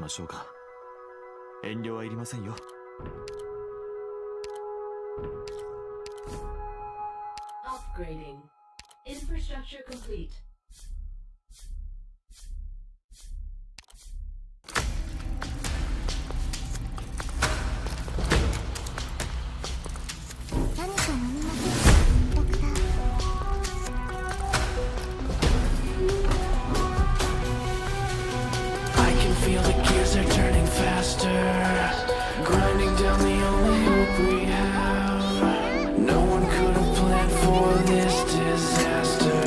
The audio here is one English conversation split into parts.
しましょうか。遠慮はいりませんよ。Upgrading. Infrastructure complete. 何か飲みませんか、ドクター。I can feel the gears are turning faster, grinding down the only hope we have. No one could have planned for this disaster.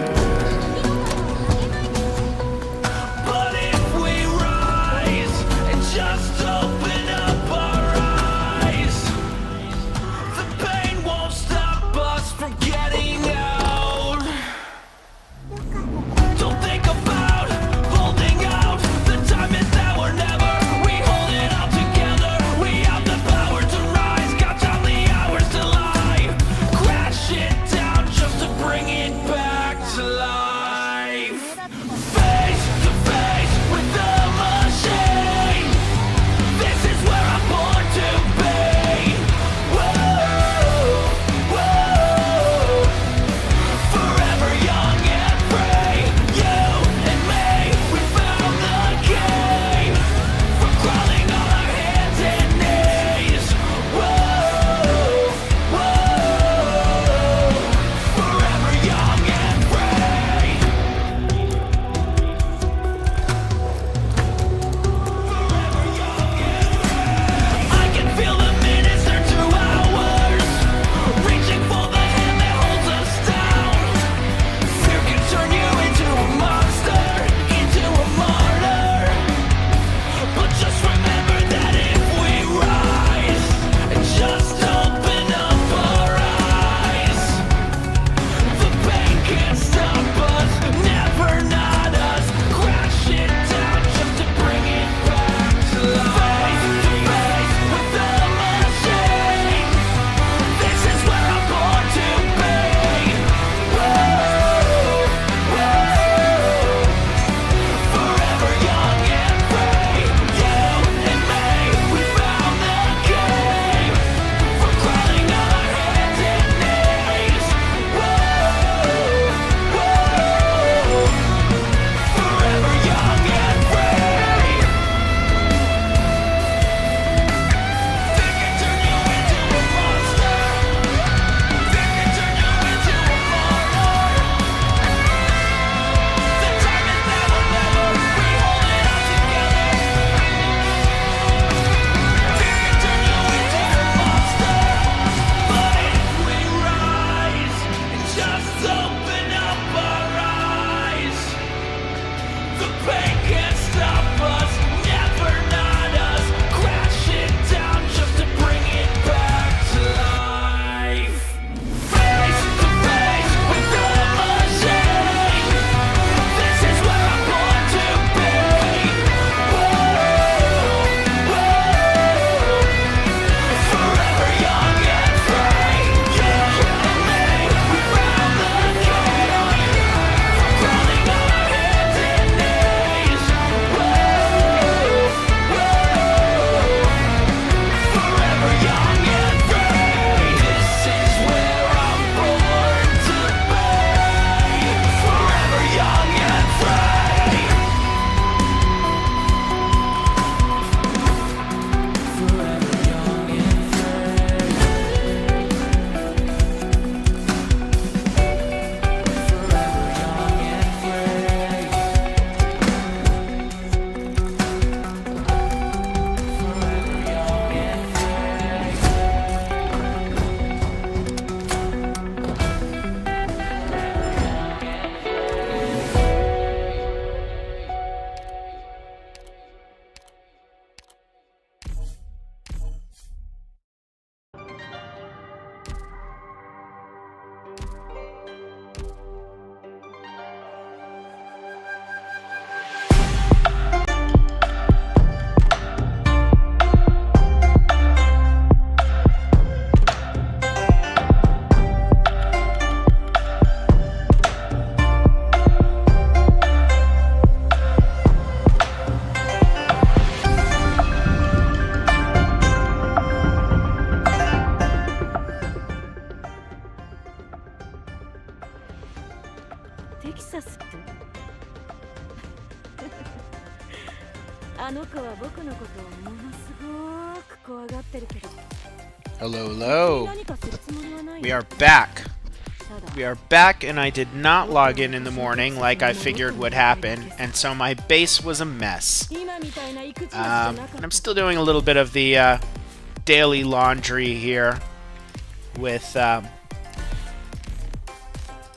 Hello, hello. We are back. We are back, and I did not log in the morning like I figured would happen, and so my base was a mess. And I'm still doing a little bit of the daily laundry here with,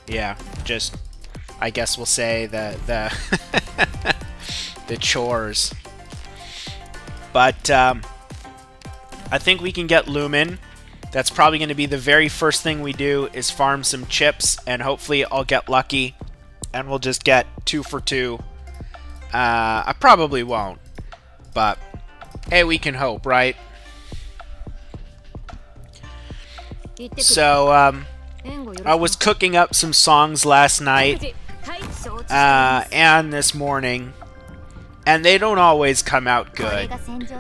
yeah, just, I guess we'll say the the chores. But I think we can get Lumen. That's probably going to be the very first thing we do is farm some chips, and hopefully I'll get lucky and we'll just get 2 for 2. I probably won't, but hey, we can hope, right? So I was cooking up some songs last night and this morning, and they don't always come out good.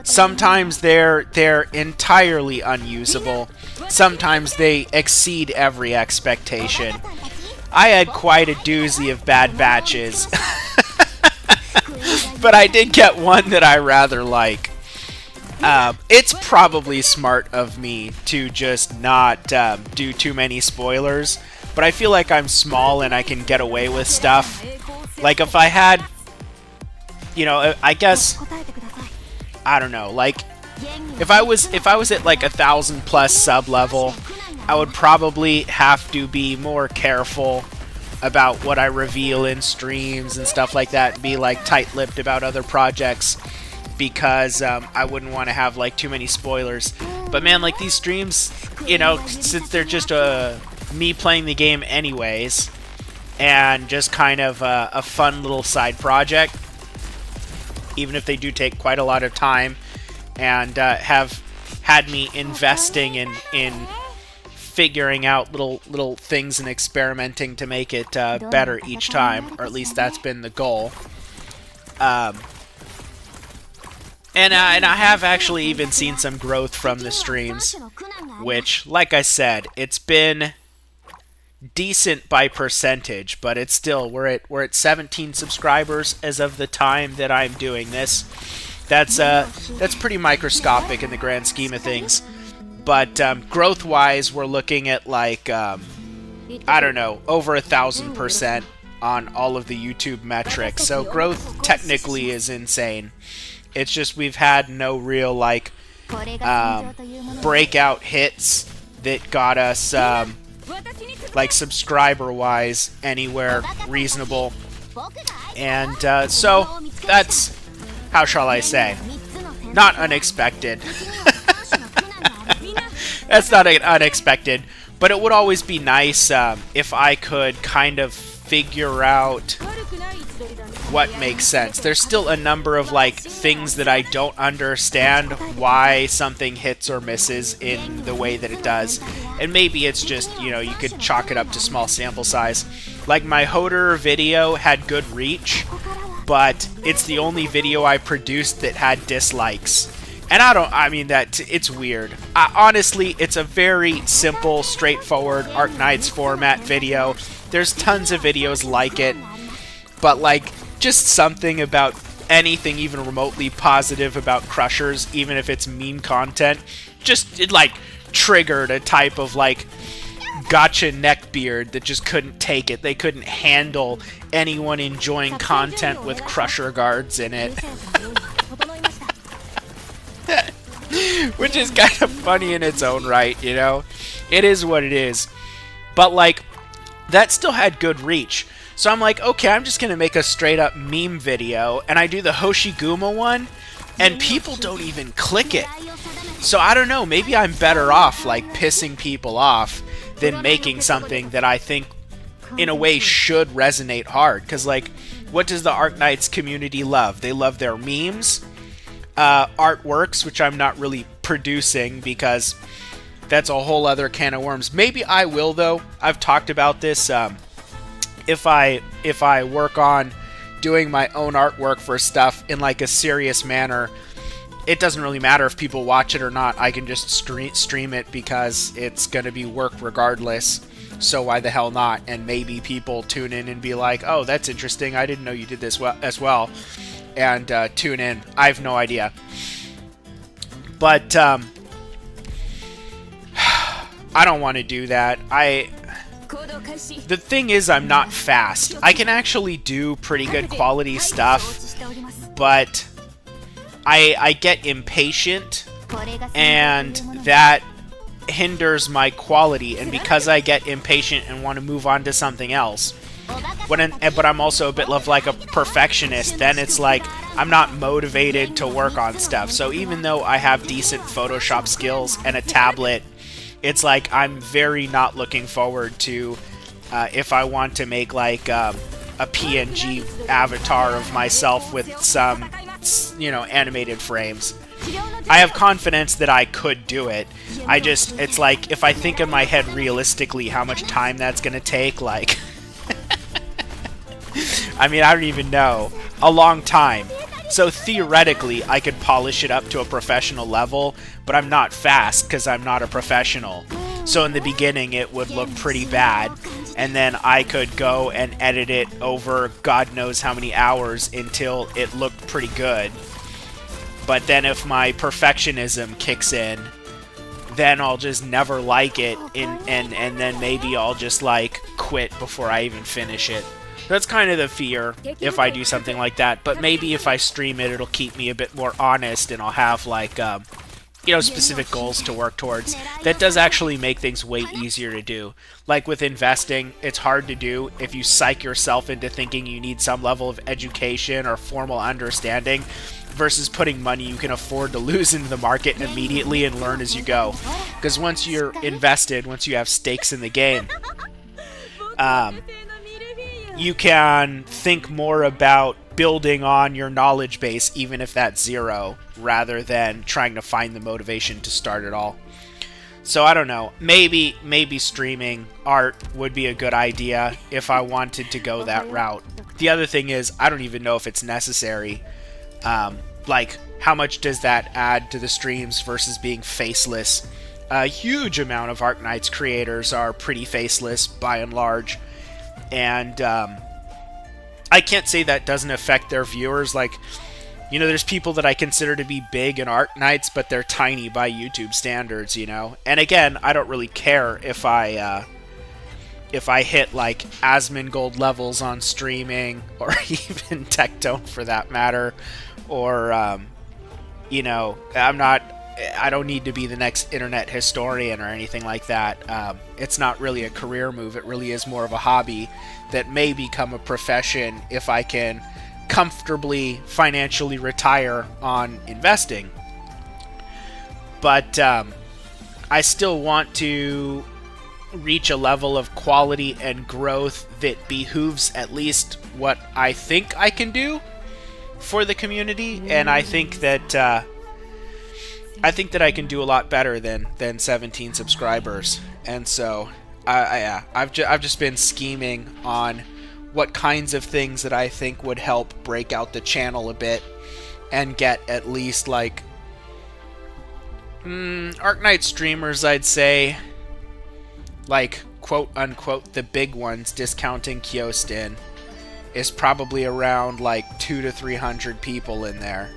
Sometimes they're entirely unusable. Sometimes they exceed every expectation. I had quite a doozy of bad batches. But I did get one that I rather like. It's probably smart of me to just not do too many spoilers, but I feel like I'm small and I can get away with stuff. Like if I had, you know, I guess, I don't know, like if I was at like 1,000+ sub level, I would probably have to be more careful about what I reveal in streams and stuff like that, and be like tight-lipped about other projects, because I wouldn't want to have like too many spoilers. But man, like these streams, you know, since they're just me playing the game anyways, and just kind of a fun little side project, even if they do take quite a lot of time and have had me investing in figuring out little things and experimenting to make it better each time, or at least that's been the goal. And I have actually even seen some growth from the streams, which, like I said, it's been decent by percentage, but it's still, we're at 17 subscribers as of the time that I'm doing this. That's pretty microscopic in the grand scheme of things. But growth-wise, we're looking at like I don't know, over 1,000% on all of the YouTube metrics. So growth technically is insane. It's just we've had no real like breakout hits that got us like subscriber-wise anywhere reasonable. And so that's, how shall I say, not unexpected. That's not unexpected, but it would always be nice if I could kind of figure out what makes sense. There's still a number of like things that I don't understand why something hits or misses in the way that it does, and maybe it's just, you know, you could chalk it up to small sample size. Like my Hoder video had good reach, but it's the only video I produced that had dislikes. And I mean, that it's weird. Honestly, it's a very simple, straightforward Arknights format video. There's tons of videos like it, but like, just something about anything even remotely positive about Crushers, even if it's meme content, just, it like triggered a type of like gotcha neckbeard that just couldn't take it. They couldn't handle anyone enjoying content with Crusher guards in it. Which is kind of funny in its own right, you know? It is what it is. But like, that still had good reach. So I'm like, okay, I'm just gonna make a straight up meme video, and I do the Hoshiguma one, and people don't even click it. So I don't know, maybe I'm better off like pissing people off than making something that I think in a way should resonate hard. Because like, what does the Arknights community love? They love their memes, artworks, which I'm not really producing because that's a whole other can of worms. Maybe I will, though. I've talked about this. If I work on doing my own artwork for stuff in like a serious manner, it doesn't really matter if people watch it or not. I can just stream it because it's gonna be work regardless. So why the hell not? And maybe people tune in and be like, "Oh, that's interesting. I didn't know you did this as well," and tune in. I have no idea. But I don't want to do that. The thing is, I'm not fast. I can actually do pretty good quality stuff, but I get impatient, and that hinders my quality. And because I get impatient and want to move on to something else, but I'm also a bit of like a perfectionist, then it's like I'm not motivated to work on stuff. So even though I have decent Photoshop skills and a tablet, it's like I'm very not looking forward to if I want to make like a PNG avatar of myself with some, animated frames. I have confidence that I could do it. It's like, if I think in my head realistically how much time that's going to take, like, I mean, I don't even know. A long time. So theoretically, I could polish it up to a professional level, but I'm not fast because I'm not a professional. So in the beginning, it would look pretty bad, and then I could go and edit it over God knows how many hours until it looked pretty good. But then if my perfectionism kicks in, then I'll just never like it, and then maybe I'll just like quit before I even finish it. That's kind of the fear if I do something like that. But maybe if I stream it, it'll keep me a bit more honest, and I'll have like specific goals to work towards. That does actually make things way easier to do. Like with investing, it's hard to do if you psych yourself into thinking you need some level of education or formal understanding, versus putting money you can afford to lose into the market immediately and learn as you go. Because once you're invested, once you have stakes in the game, you can think more about building on your knowledge base, even if that's zero, rather than trying to find the motivation to start it all. So I don't know. Maybe streaming art would be a good idea if I wanted to go that route. The other thing is, I don't even know if it's necessary. Like, how much does that add to the streams versus being faceless? A huge amount of Arknights creators are pretty faceless, by and large. And I can't say that doesn't affect their viewers. Like, there's people that I consider to be big in Arknights, but they're tiny by YouTube standards, And again, I don't really care if I hit like Asmongold levels on streaming, or even Tectone for that matter, or I don't need to be the next internet historian or anything like that. It's not really a career move. It really is more of a hobby that may become a profession if I can comfortably financially retire on investing. But I still want to reach a level of quality and growth that behooves at least what I think I can do for the community, and I think that I can do a lot better than 17 subscribers. And so I've just been scheming on what kinds of things that I think would help break out the channel a bit and get at least like Arknight streamers, I'd say, like quote unquote the big ones, discounting Kyostin, is probably around like 200 to 300 people in there.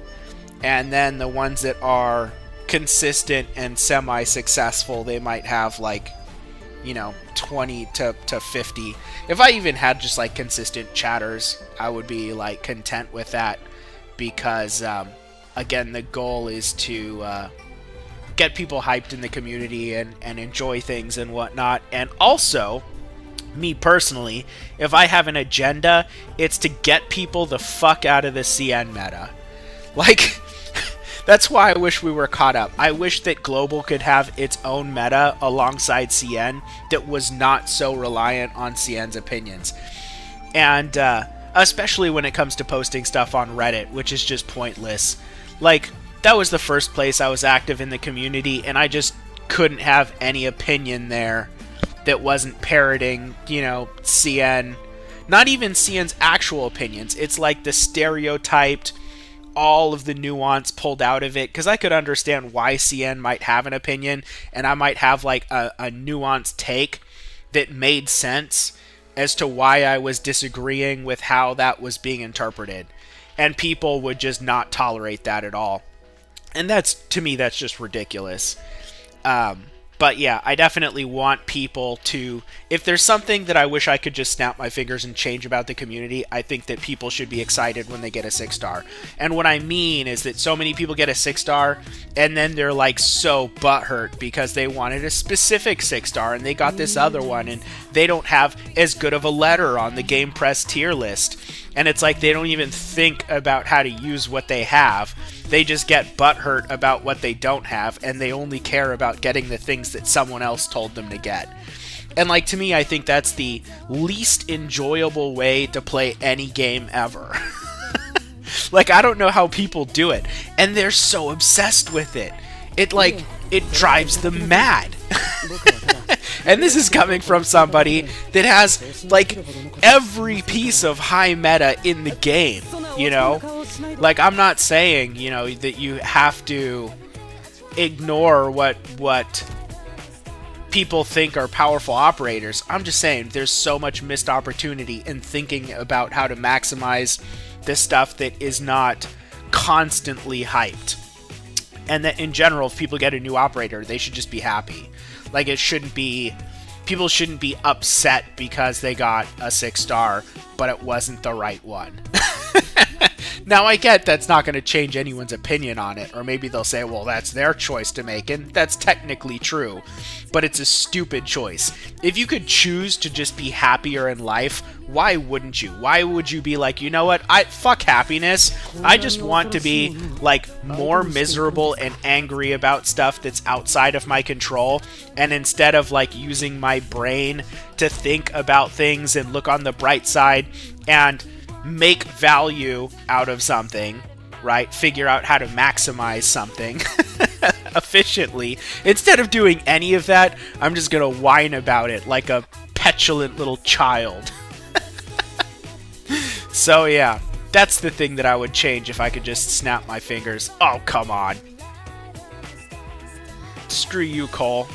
And then the ones that are consistent and semi-successful, they might have like 20 to 50. If I even had just like consistent chatters, I would be like content with that, because again, the goal is to get people hyped in the community and enjoy things and whatnot. And also, me personally, if I have an agenda, it's to get people the fuck out of the CN meta. Like, that's why I wish we were caught up. I wish that Global could have its own meta alongside CN that was not so reliant on CN's opinions. And especially when it comes to posting stuff on Reddit, which is just pointless. Like, that was the first place I was active in the community, and I just couldn't have any opinion there that wasn't parroting, CN. Not even CN's actual opinions. It's like the stereotyped, all of the nuance pulled out of it, because I could understand why CN might have an opinion, and I might have like a nuanced take that made sense as to why I was disagreeing with how that was being interpreted. And people would just not tolerate that at all. And that's, to me, that's just ridiculous. But yeah, I definitely want people to, if there's something that I wish I could just snap my fingers and change about the community, I think that people should be excited when they get a 6-star. And what I mean is that so many people get a 6-star and then they're like so butthurt because they wanted a specific 6-star and they got this other one and they don't have as good of a letter on the Game Press tier list. And it's like they don't even think about how to use what they have. They just get butthurt about what they don't have, and they only care about getting the things that someone else told them to get. And like, to me, I think that's the least enjoyable way to play any game ever. Like, I don't know how people do it, and they're so obsessed with it. It drives them mad. And this is coming from somebody that has, like, every piece of high meta in the game, you know? Like, I'm not saying, you know, that you have to ignore what people think are powerful operators. I'm just saying there's so much missed opportunity in thinking about how to maximize the stuff that is not constantly hyped. And that in general, if people get a new operator, they should just be happy. Like, people shouldn't be upset because they got a 6-star, but it wasn't the right one. Now, I get that's not going to change anyone's opinion on it, or maybe they'll say, well, that's their choice to make, and that's technically true, but it's a stupid choice. If you could choose to just be happier in life, why wouldn't you? Why would you be like, you know what, fuck happiness, I just want to be, like, more miserable and angry about stuff that's outside of my control, and instead of, like, using my brain to think about things and look on the bright side and make value out of something, right? Figure out how to maximize something efficiently. Instead of doing any of that, I'm just gonna whine about it like a petulant little child. So yeah, that's the thing that I would change if I could just snap my fingers. Oh, come on. Screw you, Cole.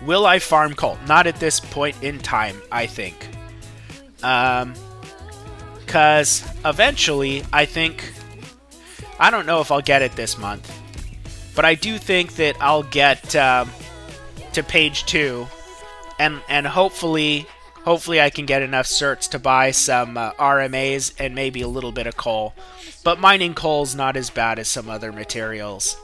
Will I farm Cole? Not at this point in time, I think. Because eventually, I don't know if I'll get it this month, but I do think that I'll get to page 2, and hopefully I can get enough certs to buy some RMAs and maybe a little bit of coal. But mining coal's not as bad as some other materials,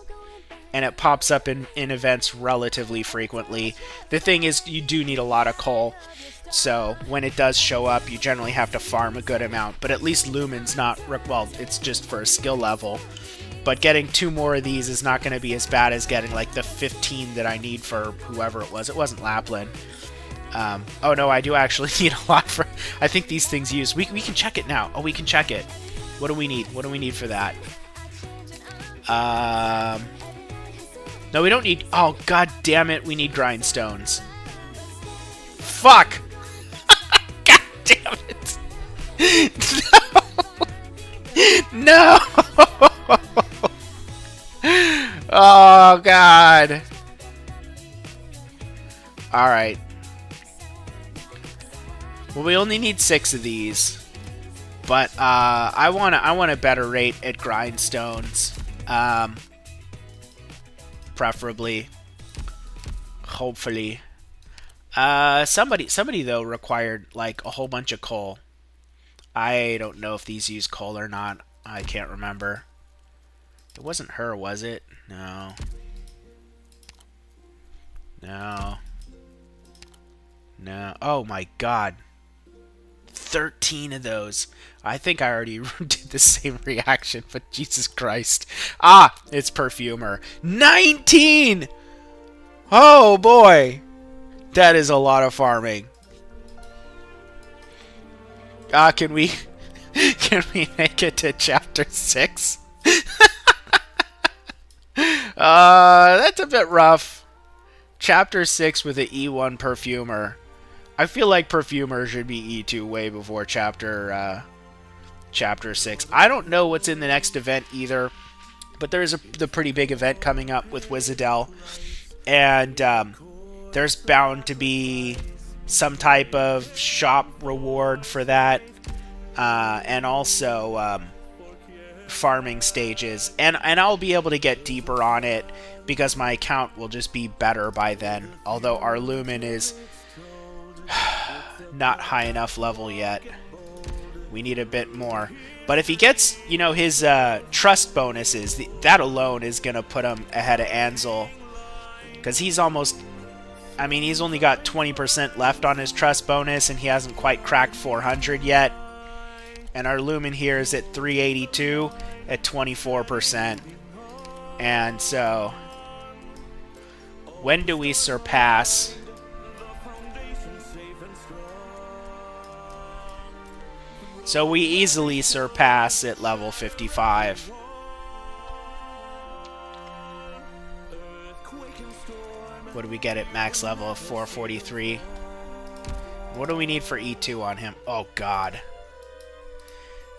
and it pops up in events relatively frequently. The thing is, you do need a lot of coal. So when it does show up, you generally have to farm a good amount. But at least Lumen's not, well, it's just for a skill level. But getting 2 more of these is not going to be as bad as getting like the 15 that I need for whoever it was. It wasn't Lapland. Oh no, I do actually need a lot for, I think these things use, we can check it now. Oh, we can check it. What do we need? What do we need for that? No, we don't need, oh god damn it, we need grindstones. Fuck! Damn it! No! Oh, God. Alright. Well, we only need 6 of these. But, I want a better rate at grindstones. Preferably. Hopefully. Somebody though required like a whole bunch of coal. I don't know if these use coal or not. I can't remember. It wasn't her, was it? No. No. No. Oh my god. 13 of those. I think I already did the same reaction, but Jesus Christ. Ah, it's Perfumer. 19! Oh boy. That is a lot of farming. Can we make it to chapter 6? That's a bit rough. Chapter 6 with an E1 Perfumer. I feel like Perfumer should be E2 way before chapter 6. I don't know what's in the next event either, but there's the pretty big event coming up with Wizardel, and there's bound to be some type of shop reward for that, and also farming stages, and I'll be able to get deeper on it because my account will just be better by then, although our Lumen is not high enough level yet. We need a bit more. But if he gets, you know, his trust bonuses, that alone is going to put him ahead of Ansel. Because he's almost... I mean, he's only got 20% left on his trust bonus, and he hasn't quite cracked 400 yet. And our Lumen here is at 382 at 24%. And so... when do we surpass... So we easily surpass at level 55. What do we get at max level of 443? What do we need for E2 on him? Oh god.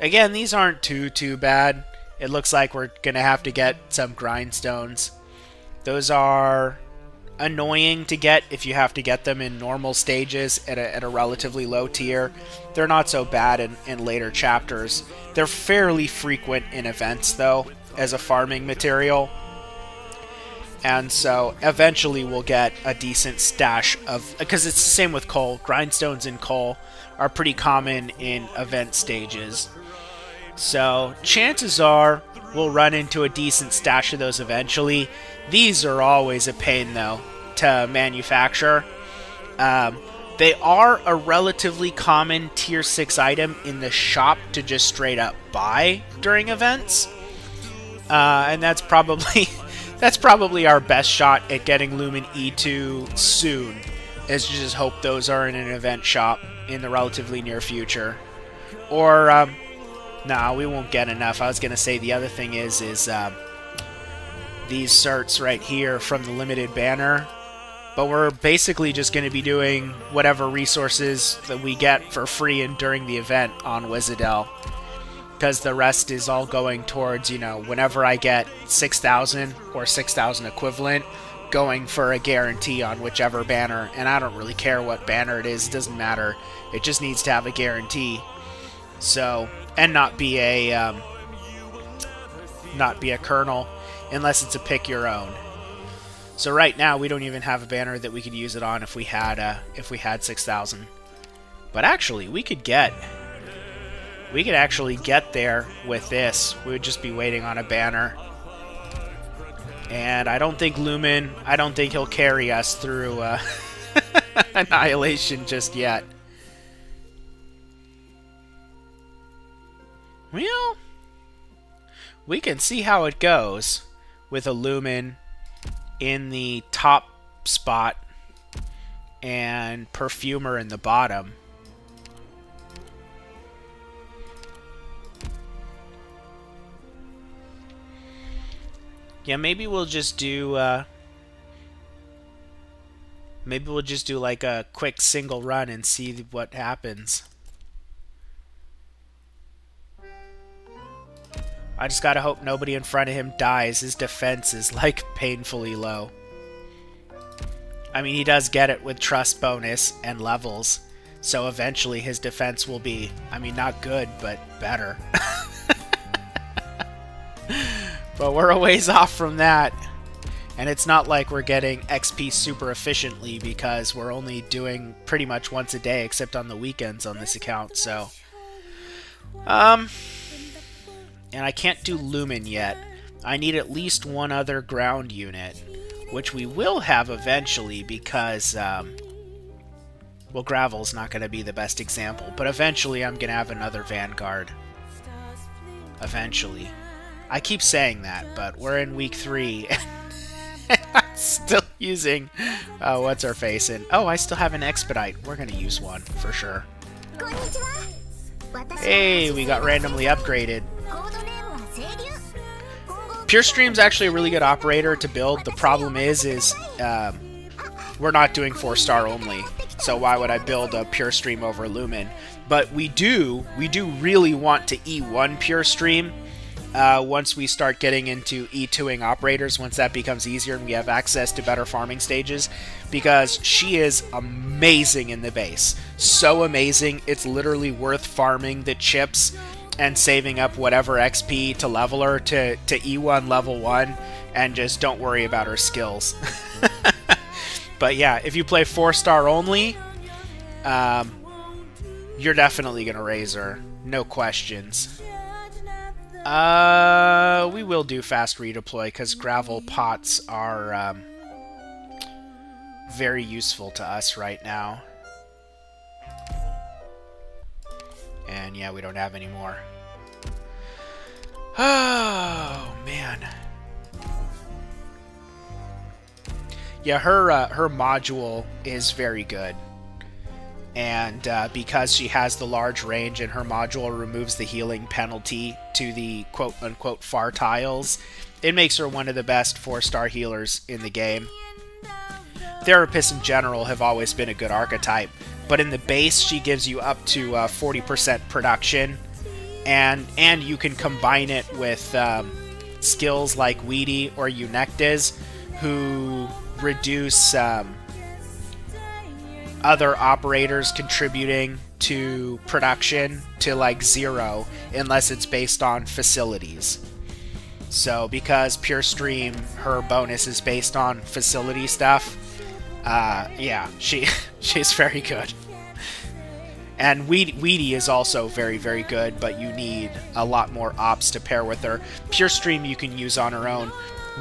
Again, these aren't too bad. It looks like we're gonna have to get some grindstones. Those are annoying to get if you have to get them in normal stages at a relatively low tier. They're not so bad in later chapters. They're fairly frequent in events, though, as a farming material. And so eventually we'll get a decent stash of... because it's the same with coal. Grindstones and coal are pretty common in event stages. So chances are we'll run into a decent stash of those eventually. These are always a pain, though, to manufacture. They are a relatively common tier 6 item in the shop to just straight up buy during events. And that's probably that's probably our best shot at getting Lumen E2 soon, is to just hope those are in an event shop in the relatively near future. Or, nah, we won't get enough. I was going to say the other thing is these certs right here from the limited banner. But we're basically just going to be doing whatever resources that we get for free and during the event on Wizardel. Because the rest is all going towards, you know, whenever I get 6,000 or 6,000 equivalent, going for a guarantee on whichever banner. And I don't really care what banner it is. It doesn't matter. It just needs to have a guarantee. So, and not be a kernel, unless it's a pick your own. So right now we don't even have a banner that we could use it on if we had 6,000. But actually, we could actually get there with this. We would just be waiting on a banner. And I don't think Lumen, I don't think he'll carry us through Annihilation just yet. Well, we can see how it goes with a Lumen in the top spot and Perfumer in the bottom. Yeah, maybe we'll just do like a quick single run and see what happens. I just gotta hope nobody in front of him dies. His defense is, like, painfully low. I mean, he does get it with trust bonus and levels, so eventually his defense will be, I mean, not good, but better. But we're a ways off from that. And it's not like we're getting XP super efficiently because we're only doing pretty much once a day, except on the weekends on this account, so... And I can't do Lumen yet. I need at least one other ground unit, which we will have eventually because, well, Gravel's not going to be the best example, but eventually I'm going to have another Vanguard. Eventually. I keep saying that, but we're in week 3, and I'm still using, what's our face, and, oh, I still have an Expedite. We're going to use one, for sure. Hey, we got randomly upgraded. Pure Stream's actually a really good operator to build. The problem is we're not doing 4-star only, so why would I build a Pure Stream over Lumen? But we do really want to E1 Pure Stream once we start getting into E2ing operators, once that becomes easier and we have access to better farming stages, because she is amazing in the base. So amazing, it's literally worth farming the chips and saving up whatever XP to level her to E1 level 1, and just don't worry about her skills. But yeah, if you play 4-star only, you're definitely going to raise her. No questions. We will do fast redeploy because gravel pots are very useful to us right now. And yeah, we don't have any more. Oh, man. Yeah, her module is very good. And because she has the large range and her module removes the healing penalty to the quote-unquote far tiles, it makes her one of the best 4-star healers in the game. Therapists in general have always been a good archetype, but in the base she gives you up to 40% production, and you can combine it with skills like Weedy or Eunectes, who reduce other operators contributing to production to like 0 unless it's based on facilities. So because Pure Stream, her bonus is based on facility stuff, yeah, she's very good. And Weedy is also very, very good, but you need a lot more ops to pair with her. Pure Stream you can use on her own.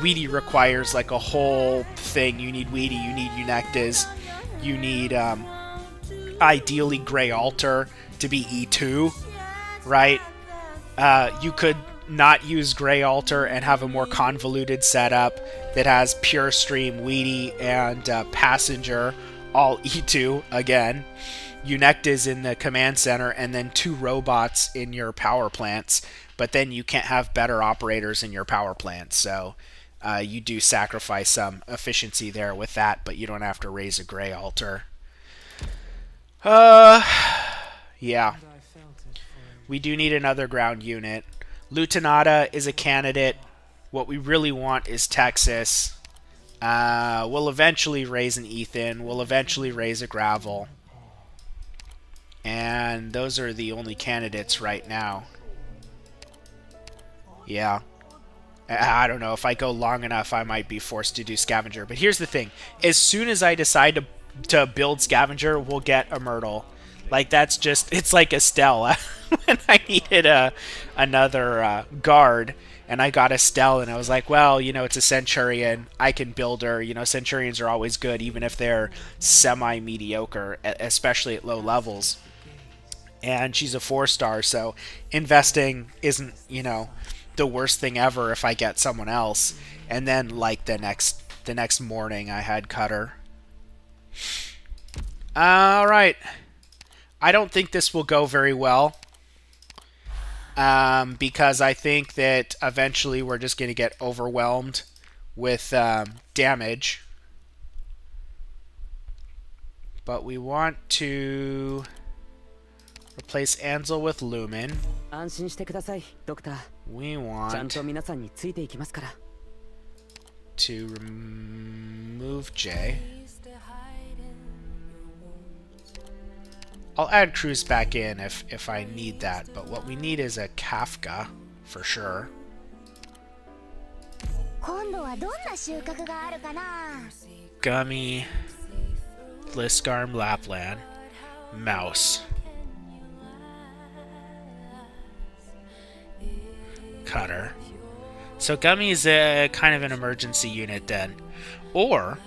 Weedy requires like a whole thing. You need Weedy, you need Eunectes, you need ideally Grey Altar to be E2, right? You could not use Grey Altar and have a more convoluted setup that has Pure Stream, Weedy, and Passenger all E2 again. Eunectes in the command center, and then 2 robots in your power plants, but then you can't have better operators in your power plants, so you do sacrifice some efficiency there with that, but you don't have to raise a Grey Altar. Yeah. We do need another ground unit. Lutenata is a candidate. What we really want is Texas. We'll eventually raise an Ethan. We'll eventually raise a Gravel. And those are the only candidates right now. Yeah. I don't know. If I go long enough, I might be forced to do Scavenger. But here's the thing. As soon as I decide to build Scavenger, we'll get a Myrtle. Like, that's just... It's like Estelle. When I needed another guard, and I got Estelle, and I was like, well, you know, it's a Centurion. I can build her. You know, Centurions are always good, even if they're semi-mediocre, especially at low levels. And she's a 4-star, so investing isn't, you know, the worst thing ever if I get someone else. And then, like, the next morning, I had Cutter. Alright. I don't think this will go very well. Because I think that eventually we're just going to get overwhelmed with damage. But we want to replace Ansel with Lumen. We want to remove J. I'll add Cruz back in if I need that, but what we need is a Kafka, for sure. Gummy, Bliskarm, Lapland, Mouse. Cutter. So Gummy is a kind of an emergency unit then. Or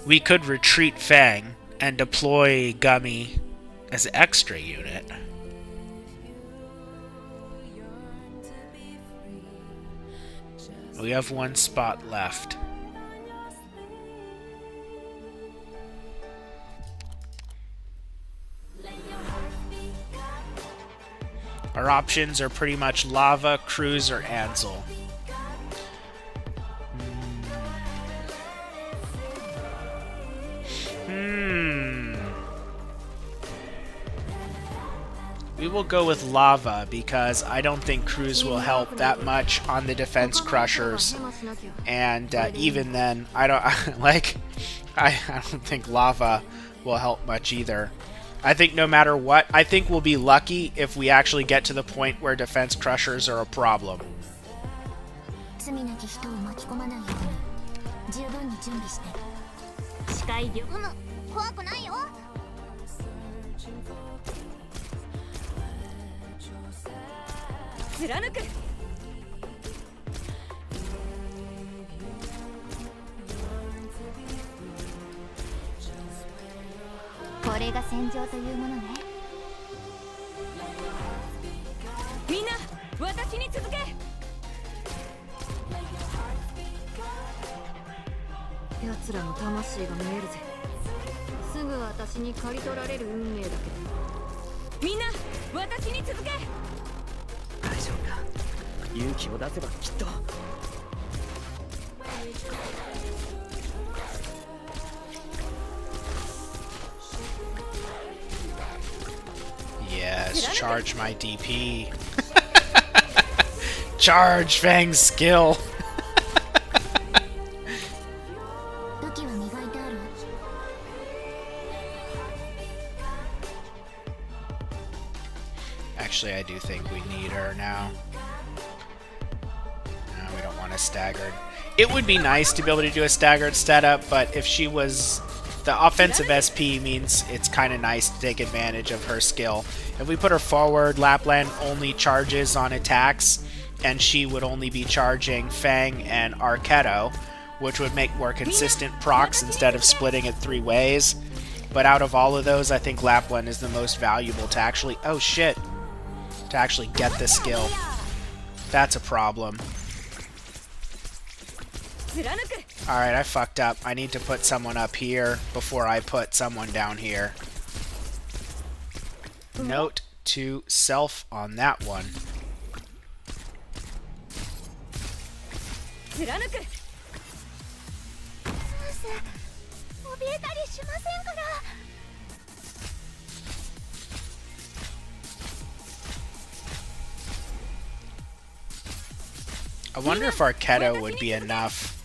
we could retreat Fang and deploy Gummy as an extra unit. We have one spot left. Our options are pretty much Lava, Cruz, or Ansel. We will go with Lava because I don't think Cruz will help that much on the defense crushers, and even then, I don't think Lava will help much either. I think no matter what, I think we'll be lucky if we actually get to the point where defense crushers are a problem. 罪なき人を巻き込まないように十分に準備して視界力怖くないよ貫くこれが戦場というものねみんな私に続け奴らの魂が見えるぜすぐ私に刈り取られる運命だけどみんな私に続け大丈夫か勇気を出せばきっと Yes, charge my DP. Charge Fang's skill. 武器は磨いてある Actually, I do think we need her now. No, we don't want a staggered. It would be nice to be able to do a staggered setup, but if she was... The offensive SP means it's kind of nice to take advantage of her skill. If we put her forward, Lapland only charges on attacks, and she would only be charging Fang and Arknights, which would make more consistent procs instead of splitting it 3 ways. But out of all of those, I think Lapland is the most valuable to actually... Oh shit! To actually get the skill. That's a problem. Alright, I fucked up. I need to put someone up here before I put someone down here. Note to self on that one. 怯えたりしませんから I wonder if Arknights would be enough.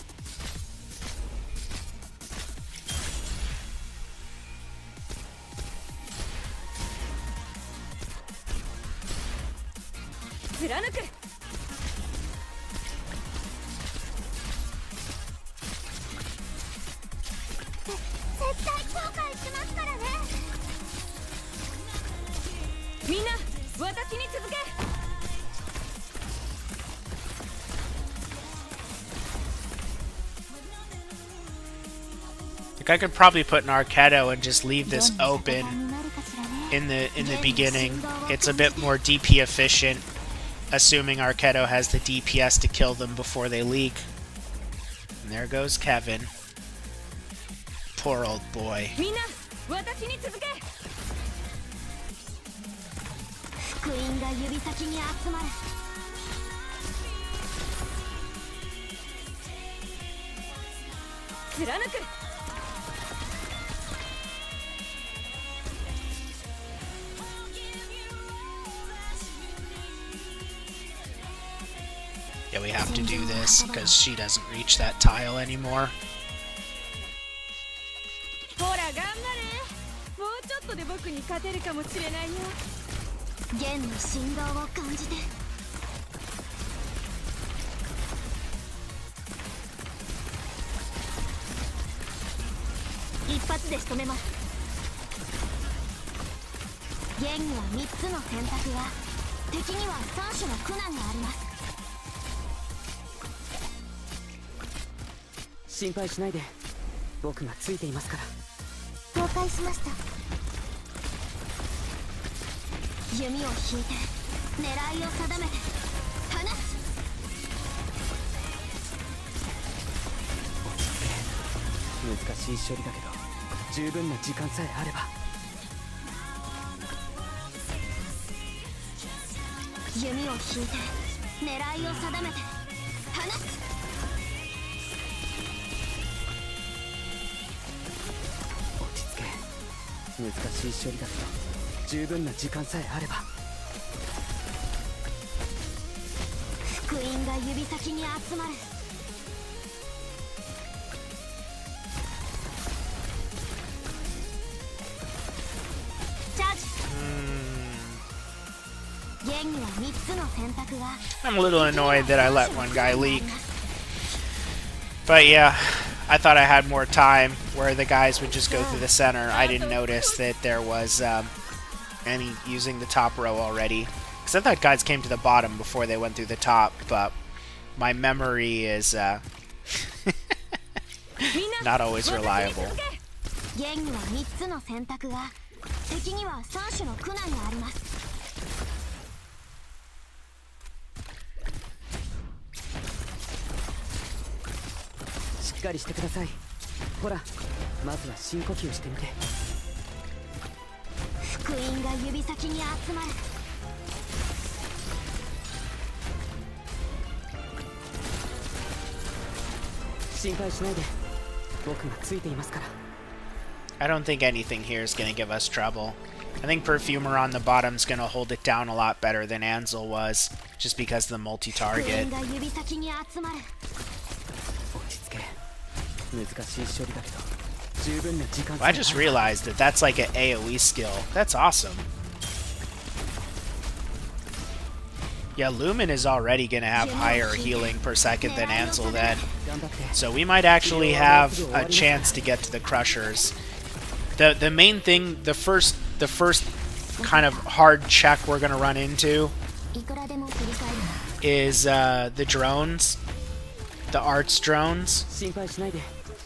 Like I could probably put an Arknights and just leave this open in the beginning. It's a bit more DP efficient, assuming Arknights has the DPS to kill them before they leak. And there goes Kevin. Poor old boy. 福音が指先に集まる Yeah, we have to do this because she doesn't reach that tile anymore. ほら頑張れもうちょっとで僕に勝てるかもしれないよ 弦の振動を感じて 一発で仕留めます弦には3つの選択や敵には3種の苦難があります 心配しないで僕がついていますから 了解しました弓を引いて狙いを定めて放つ 難しい処理だけど十分な時間さえあれば 弓を引いて狙いを定めて放つ 落ち着け難しい処理だけど十分な時間さえあれば 福音が指先に集まる 落 I'm a little annoyed that I let one guy leak. But yeah, I thought I had more time where the guys would just go through the center. I didn't notice that there was any using the top row already. Because I thought guys came to the bottom before they went through the top, but my memory is not always reliable. ゲームは3つの選択が敵には3種の苦難があります。しっかりしてください。ほら、まずは深呼吸してみて。福音が指先に集まる。心配しないで。僕がついていますから。 I don't think anything here is going to give us trouble. I think Perfumer on the bottom is going to hold it down a lot better than Ansel was, just because of the multi-target. I just realized that that's like an AoE skill. That's awesome. Yeah, Lumen is already going to have higher healing per second than Ansel then. So we might actually have a chance to get to the Crushers. The main thing, the first kind of hard check we're gonna run into is the drones, the arts drones.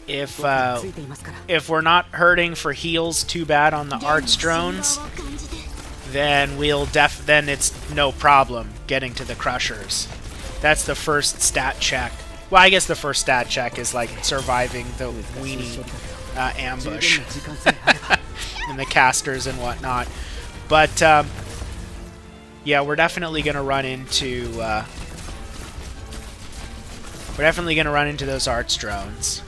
If we're not hurting for heals too bad on the arts drones, then then it's no problem getting to the Crushers. That's the first stat check. Well, I guess the first stat check is like surviving the weenie ambush and the casters and whatnot. But yeah, we're definitely gonna run into those arts drones,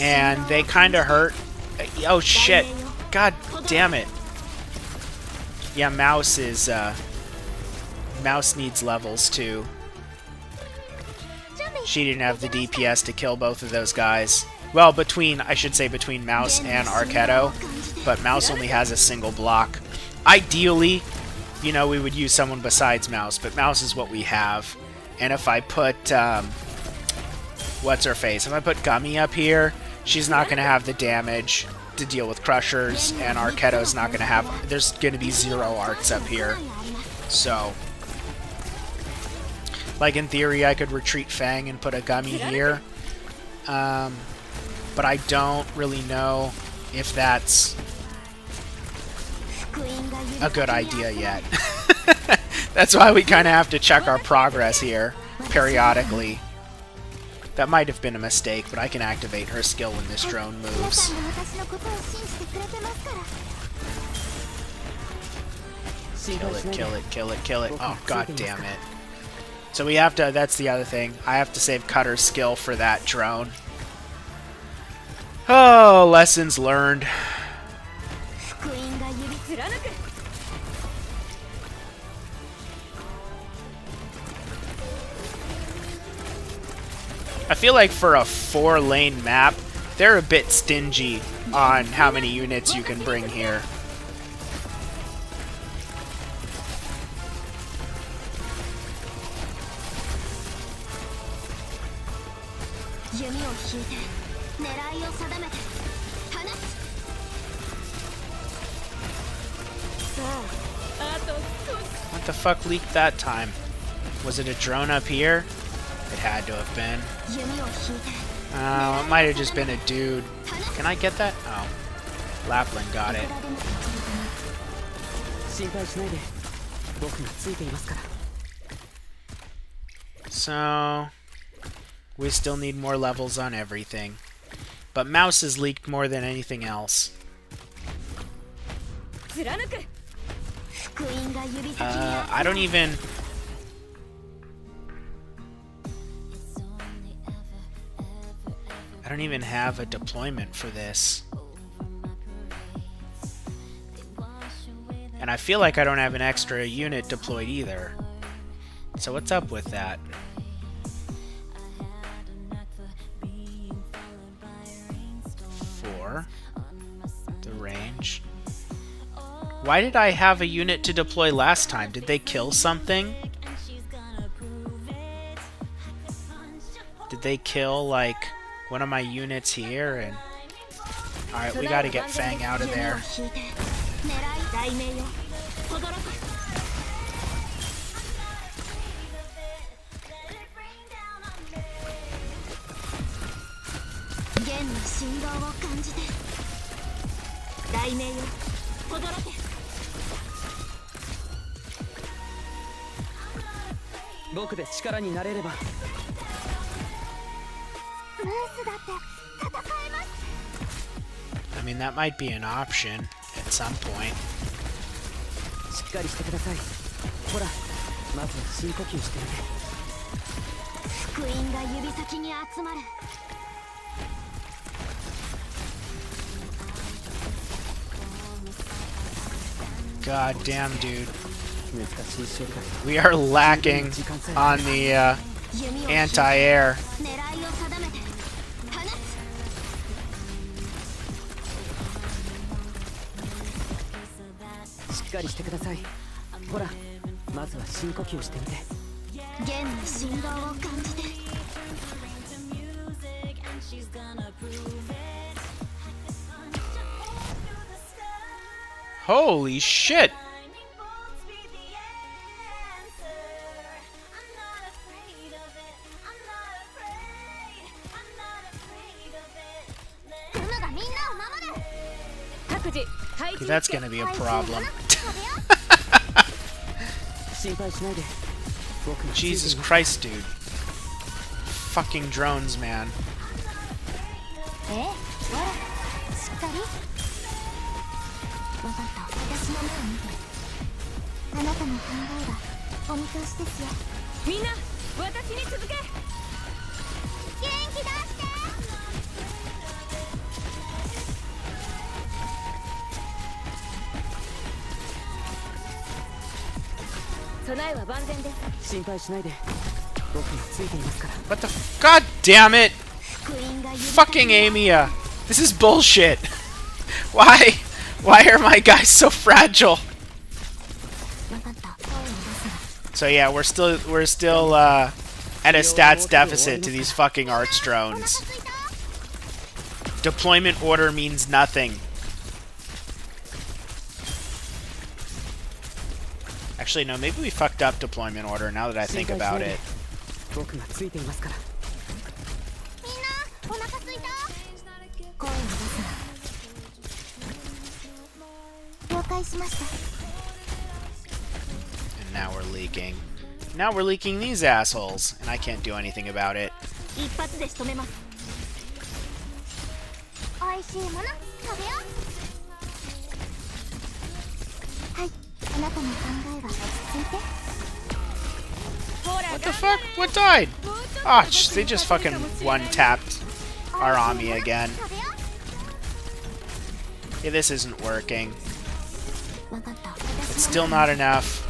and they kind of hurt. Oh shit! God damn it! Yeah, Mouse needs levels too. She didn't have the DPS to kill both of those guys. Well, I should say between Mouse and Arketto, but Mouse only has a single block. Ideally, you know, we would use someone besides Mouse, but Mouse is what we have. And if I put, what's-her-face? If I put Gummy up here, she's not going to have the damage to deal with Crushers, and Arketto's not going to have... There's going to be 0 arts up here. So... Like, in theory, I could retreat Fang and put a Gummy here. But I don't really know if that's a good idea yet. That's why we kind of have to check our progress here periodically. That might have been a mistake, but I can activate her skill when this drone moves. Kill it, kill it, kill it, kill it. Oh, god damn it. So we have to, that's the other thing. I have to save Cutter's skill for that drone. Oh, lessons learned. I feel like for a 4-lane map, they're a bit stingy on how many units you can bring here. What the fuck leaked that time? Was it a drone up here? It had to have been. It might have just been a dude. Can I get that? Oh. Lapland got it. So... we still need more levels on everything. But Mouse has leaked more than anything else. I don't even... have a deployment for this. And I feel like I don't have an extra unit deployed either. So what's up with that? The range. Why did I have a unit to deploy last time? Did they kill something? Did they kill, like, one of my units here? And alright, we gotta get Fang out of there. I mean, that might be an option at some point. God damn, dude. We are lacking on the anti-air. Holy shit! Okay, that's gonna be a problem. Jesus Christ, dude. Fucking drones, man. What the God damn it! Fucking Amia! This is bullshit! Why are my guys so fragile? So yeah, we're still at a stats deficit to these fucking arts drones. Deployment order means nothing. Actually, no, maybe we fucked up deployment order now that I think about it. And now we're leaking. Now we're leaking these assholes, and I can't do anything about it. What the fuck? What died? Ah, oh, they just fucking one-tapped our army again. Yeah, this isn't working. It's still not enough.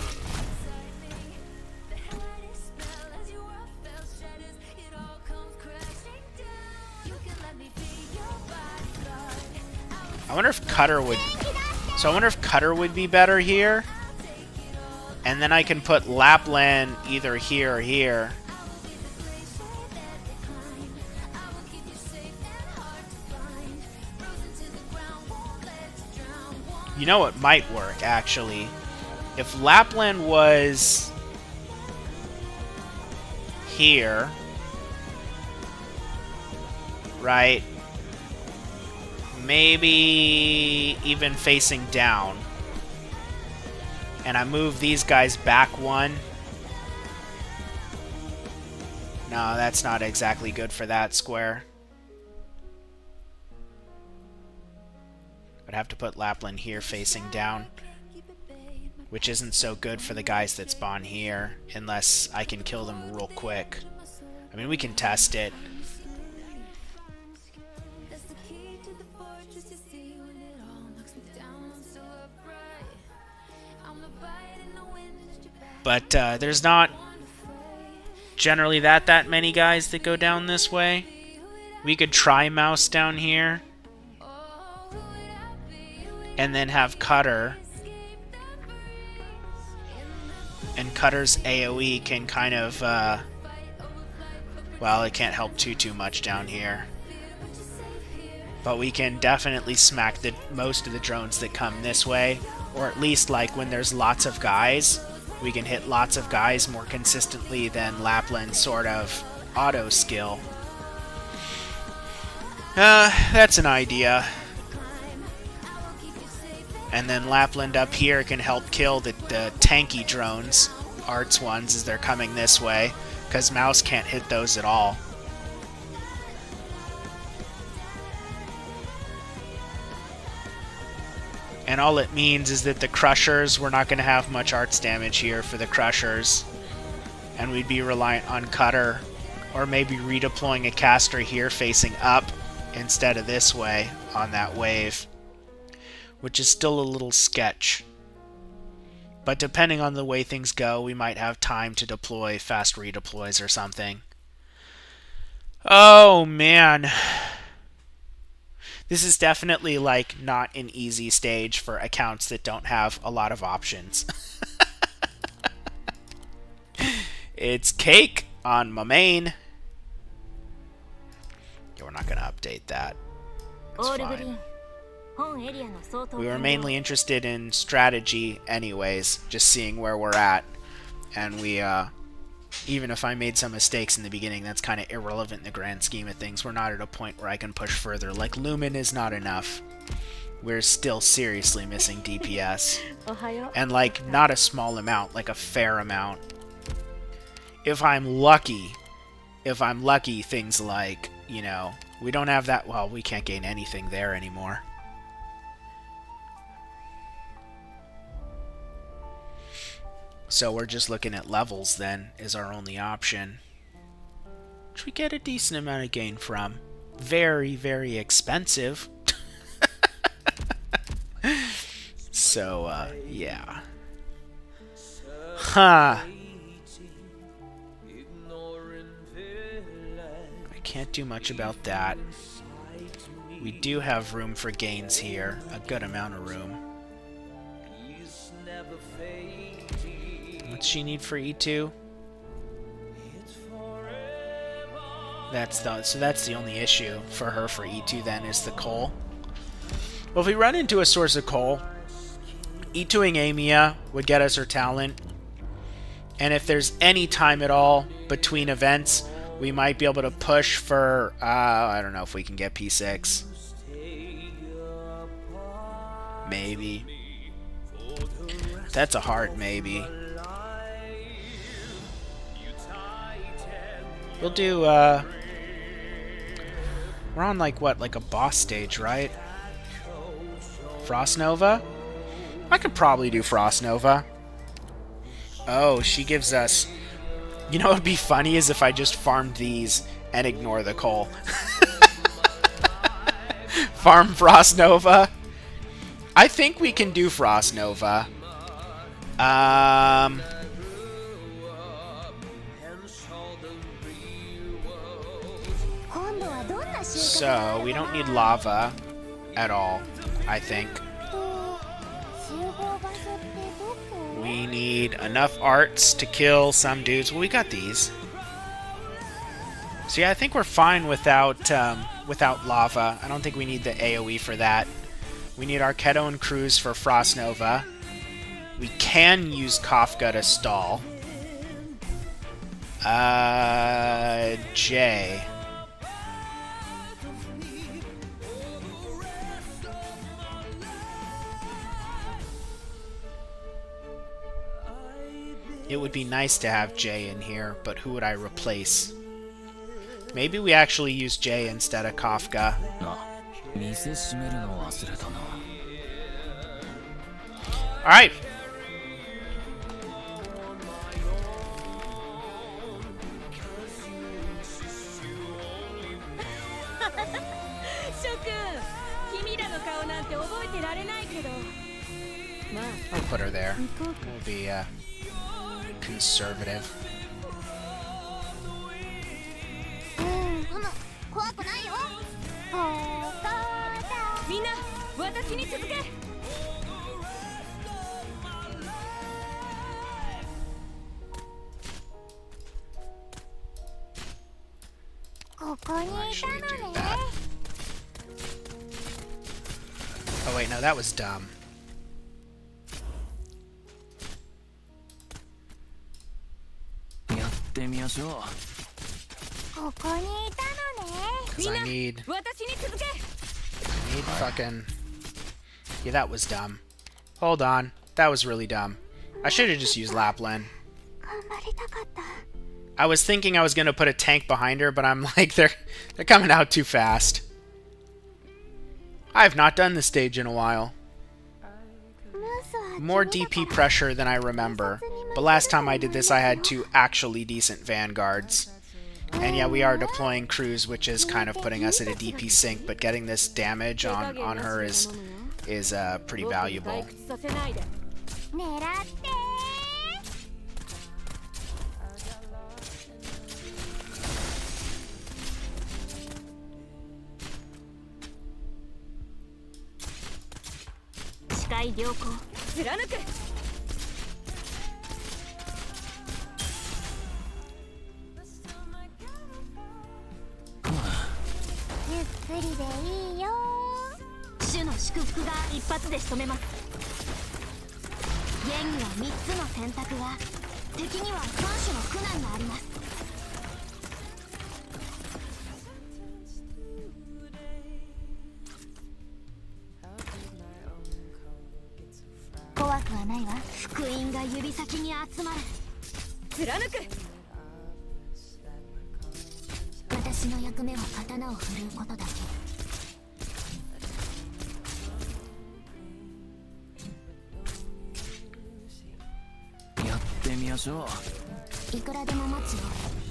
I wonder if Cutter would... So I wonder if Cutter would be better here. And then I can put Lapland either here or here. You know what might work, actually? If Lapland was here, right? Maybe even facing down. And I move these guys back one. No, that's not exactly good for that square. I'd have to put Lapland here facing down, which isn't so good for the guys that spawn here, unless I can kill them real quick. I mean, we can test it. But there's not generally that many guys that go down this way. We could try Mouse down here. And then have Cutter And Cutter's AoE can kind of, well, it can't help too much down here. But we can definitely smack most of the drones that come this way, or at least like when there's lots of guys, we can hit lots of guys more consistently than Lapland's sort of auto skill. That's an idea. And then Lapland up here can help kill the tanky drones, Arts ones, as they're coming this way, because Mouse can't hit those at all. And all it means is that the Crushers, we're not going to have much Arts damage here for the Crushers. And we'd be reliant on Cutter, or maybe redeploying a caster here facing up instead of this way on that wave, which is still a little sketch. But depending on the way things go, we might have time to deploy fast redeploys or something. Oh man. This is definitely like not an easy stage for accounts that don't have a lot of options. It's cake on my main. Yeah, we're not going to update that. It's fine. We were mainly interested in strategy anyways, just seeing where we're at. And we, even if I made some mistakes in the beginning, that's kind of irrelevant in the grand scheme of things. We're not at a point where I can push further. Like, Lumen is not enough. We're still seriously missing DPS. And, like, not a small amount, like a fair amount. If I'm lucky, things like, you know, we don't have that, well, we can't gain anything there anymore. So we're just looking at levels then, is our only option. Which we get a decent amount of gain from. Very, very expensive. So, yeah. Huh. I can't do much about that. We do have room for gains here. A good amount of room. What's she need for E2? So that's the only issue for her for E2 then, is the coal. Well, if we run into a source of coal, E2ing Amia would get us her talent. And if there's any time at all between events, we might be able to push for, I don't know if we can get P6. Maybe. That's a hard maybe. We'll do, we're on like what, like a boss stage, right? Frost Nova? I could probably do Frost Nova. Oh, she gives us... You know what would be funny is if I just farmed these and ignore the coal. Farm Frost Nova. I think we can do Frost Nova. So, we don't need lava at all, I think. We need enough arts to kill some dudes. Well, we got these. So yeah, I think we're fine without lava. I don't think we need the AoE for that. We need Arketo and Cruz for Frost Nova. We can use Kafka to stall. J. It would be nice to have Jay in here, but who would I replace? Maybe we actually use Jay instead of Kafka. Alright. I'll put her there. We'll be, conservative. actually do that. Oh wait, no, that was dumb. Because I need fucking... Yeah, that was dumb. Hold on. That was really dumb. I should have just used Lapland. I was thinking I was going to put a tank behind her, but I'm like, they're coming out too fast. I have not done this stage in a while. More DP pressure than I remember. But last time I did this, I had 2 actually decent vanguards. And yeah, we are deploying crews, which is kind of putting us at a DP sink, but getting this damage on her is pretty valuable.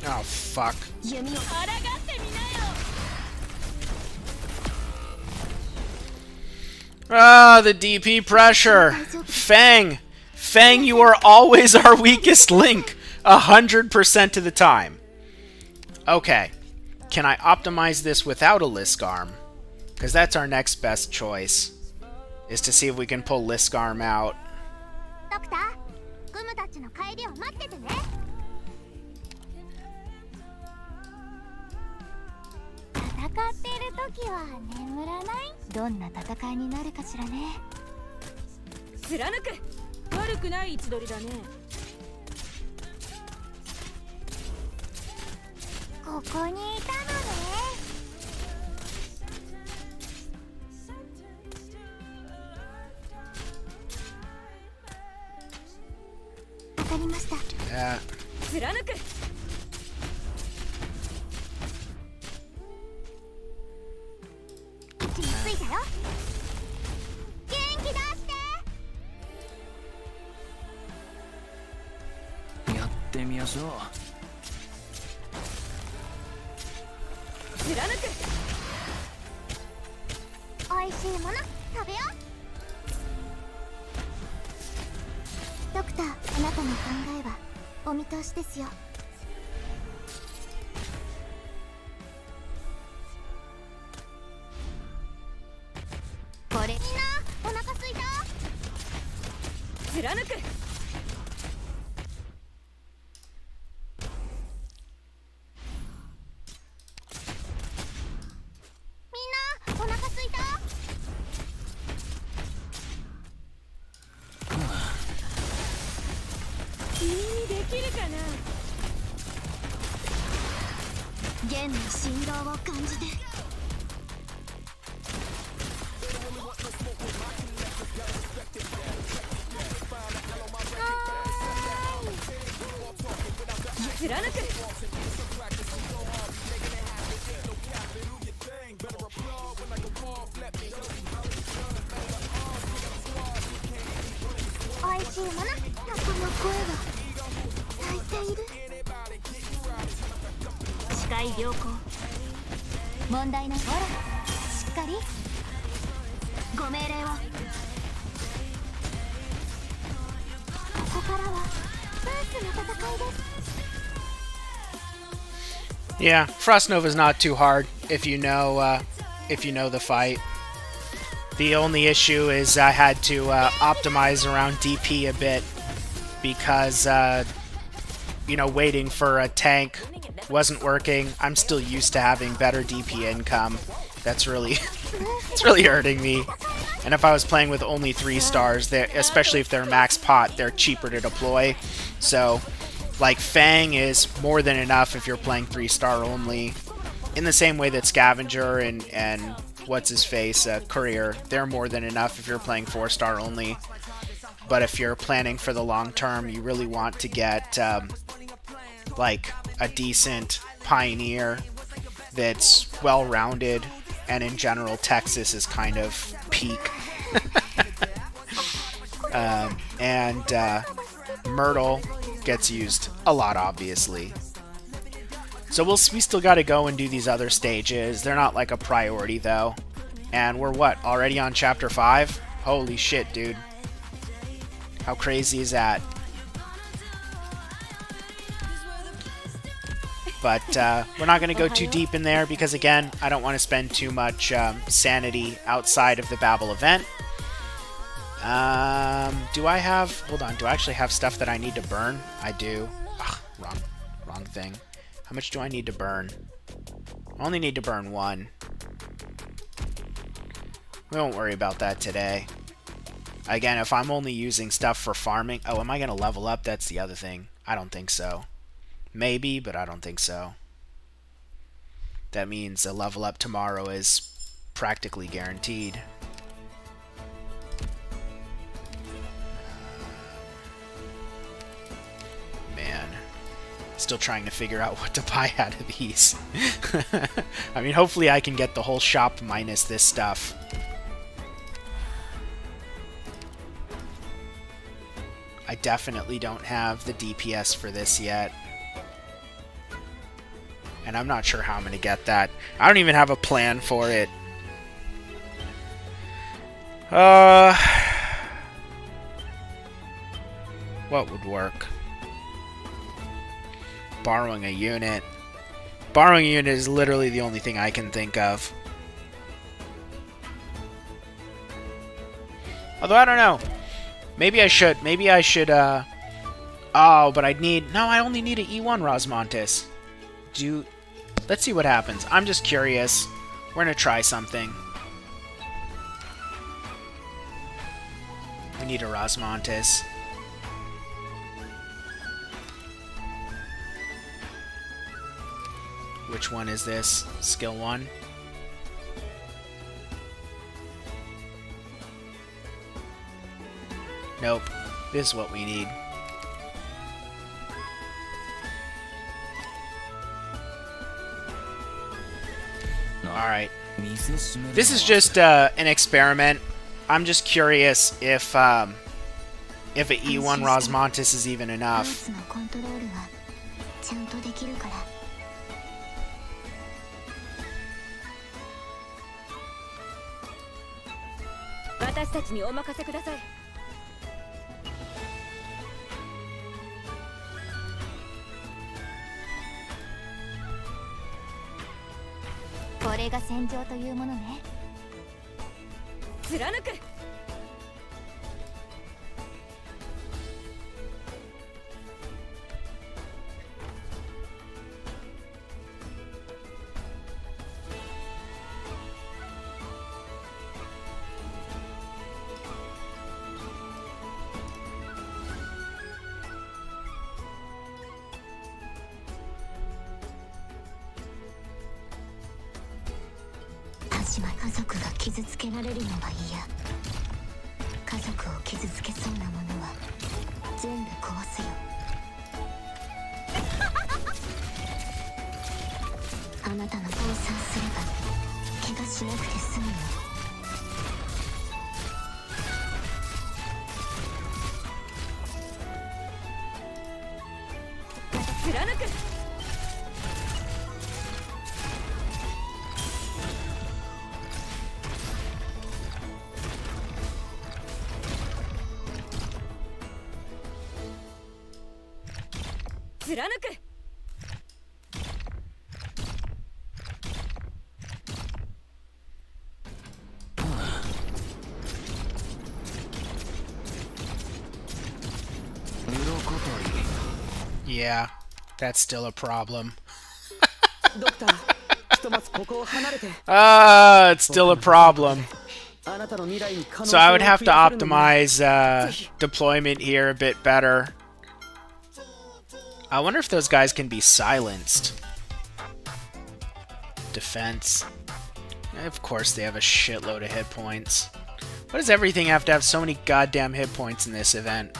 Oh, fuck. Ah, the DP pressure. Fang. Fang, you are always our weakest link. 100% of the time. Okay. Can I optimize this without a Lisk Arm? Because that's our next best choice. Is to see if we can pull Lisk Arm out. Yeah. Yeah, Frost Nova's not too hard if you know the fight. The only issue is I had to optimize around DP a bit because you know, waiting for a tank wasn't working. I'm still used to having better DP income. That's really, it's really hurting me. And if I was playing with only 3 stars, especially if they're max pot, they're cheaper to deploy. So, like, Fang is more than enough if you're playing 3-star only. In the same way that Scavenger and what's his face, Courier, they're more than enough if you're playing 4-star only. But if you're planning for the long term, you really want to get like a decent Pioneer that's well-rounded, and in general Texas is kind of peak. Myrtle gets used a lot, obviously. So we still got to go and do these other stages. They're not like a priority though. And we're what, already on chapter 5? Holy shit, dude. How crazy is that? But we're not going to go too deep in there because, again, I don't want to spend too much sanity outside of the Babel event. Do I have... Hold on. Do I actually have stuff that I need to burn? I do. Ugh, wrong thing. How much do I need to burn? I only need to burn 1. We won't worry about that today. Again, if I'm only using stuff for farming... Oh, am I going to level up? That's the other thing. I don't think so. Maybe, but I don't think so. That means a level up tomorrow is practically guaranteed. Man. Still trying to figure out what to buy out of these. I mean, hopefully I can get the whole shop minus this stuff. I definitely don't have the DPS for this yet. And I'm not sure how I'm going to get that. I don't even have a plan for it. What would work? Borrowing a unit. Borrowing a unit is literally the only thing I can think of. Although, I don't know. Maybe I should. Oh, but I'd need... No, I only need an E1 Rosmontis. Let's see what happens. I'm just curious. We're going to try something. We need a Rosmontis. Which one is this? Skill 1? Nope. This is what we need. Alright. This is just an experiment. I'm just curious if an E1 Rosmontis is even enough. Yeah, that's still a problem. ドクター、ひとまずここを離れて。 It's still a problem. あなたの未来に可能 So 性 I を would have to 増やせるのに optimize deployment here a bit better. I wonder if those guys can be silenced. Defense. Of course they have a shitload of hit points. Why does everything have to have so many goddamn hit points in this event?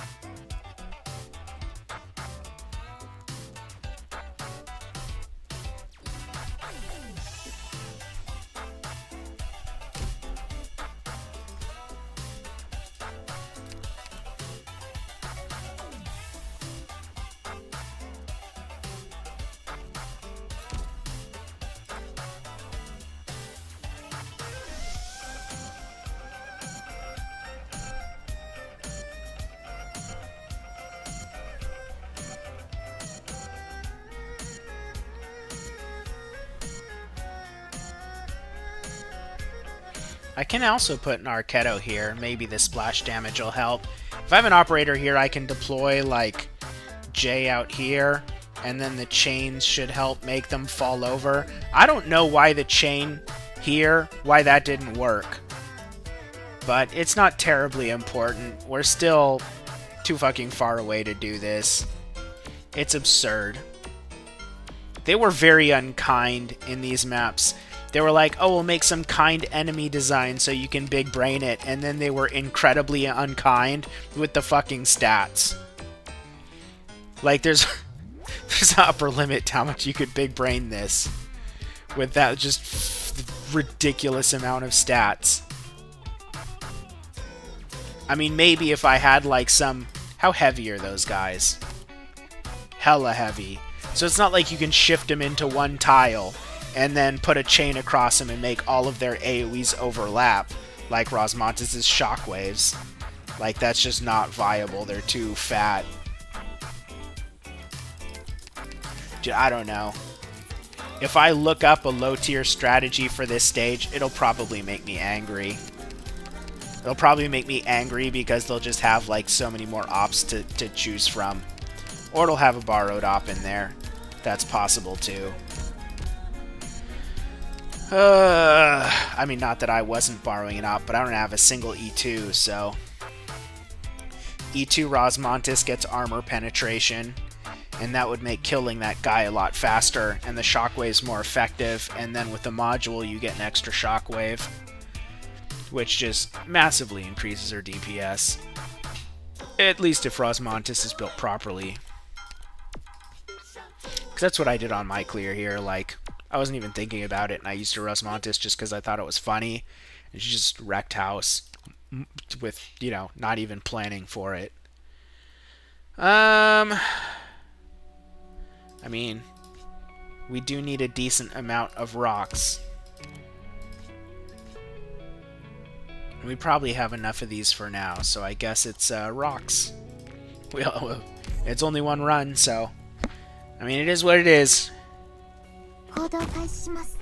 I can also put an Arquetto here. Maybe the splash damage will help. If I have an operator here, I can deploy, like, J out here, and then the chains should help make them fall over. I don't know why the chain here, why that didn't work. But it's not terribly important. We're still too fucking far away to do this. It's absurd. They were very unkind in these maps. They were like, oh, we'll make some kind enemy design so you can big brain it, and then they were incredibly unkind with the fucking stats. Like, there's an upper limit to how much you could big brain this with that just ridiculous amount of stats. I mean, maybe if I had like some... How heavy are those guys? Hella heavy. So it's not like you can shift them into one tile and then put a chain across them and make all of their AoEs overlap, like Rosmontes' shockwaves. Like, that's just not viable. They're too fat. Dude, I don't know. If I look up a low-tier strategy for this stage, it'll probably make me angry. It'll probably make me angry because they'll just have, like, so many more ops to choose from. Or it'll have a borrowed op in there. That's possible, too. I mean, not that I wasn't borrowing it up, but I don't have a single E2, so... E2 Rosmontes gets armor penetration, and that would make killing that guy a lot faster, and the shockwave's more effective, and then with the module you get an extra shockwave, which just massively increases her DPS. At least if Rosmontes is built properly. Because that's what I did on my clear here, like... I wasn't even thinking about it, and I used her Rosmontes just because I thought it was funny. And she just wrecked house with, you know, not even planning for it. I mean, we do need a decent amount of rocks. We probably have enough of these for now, so I guess it's rocks. It's only one run, so... I mean, it is what it is. 行動開始します。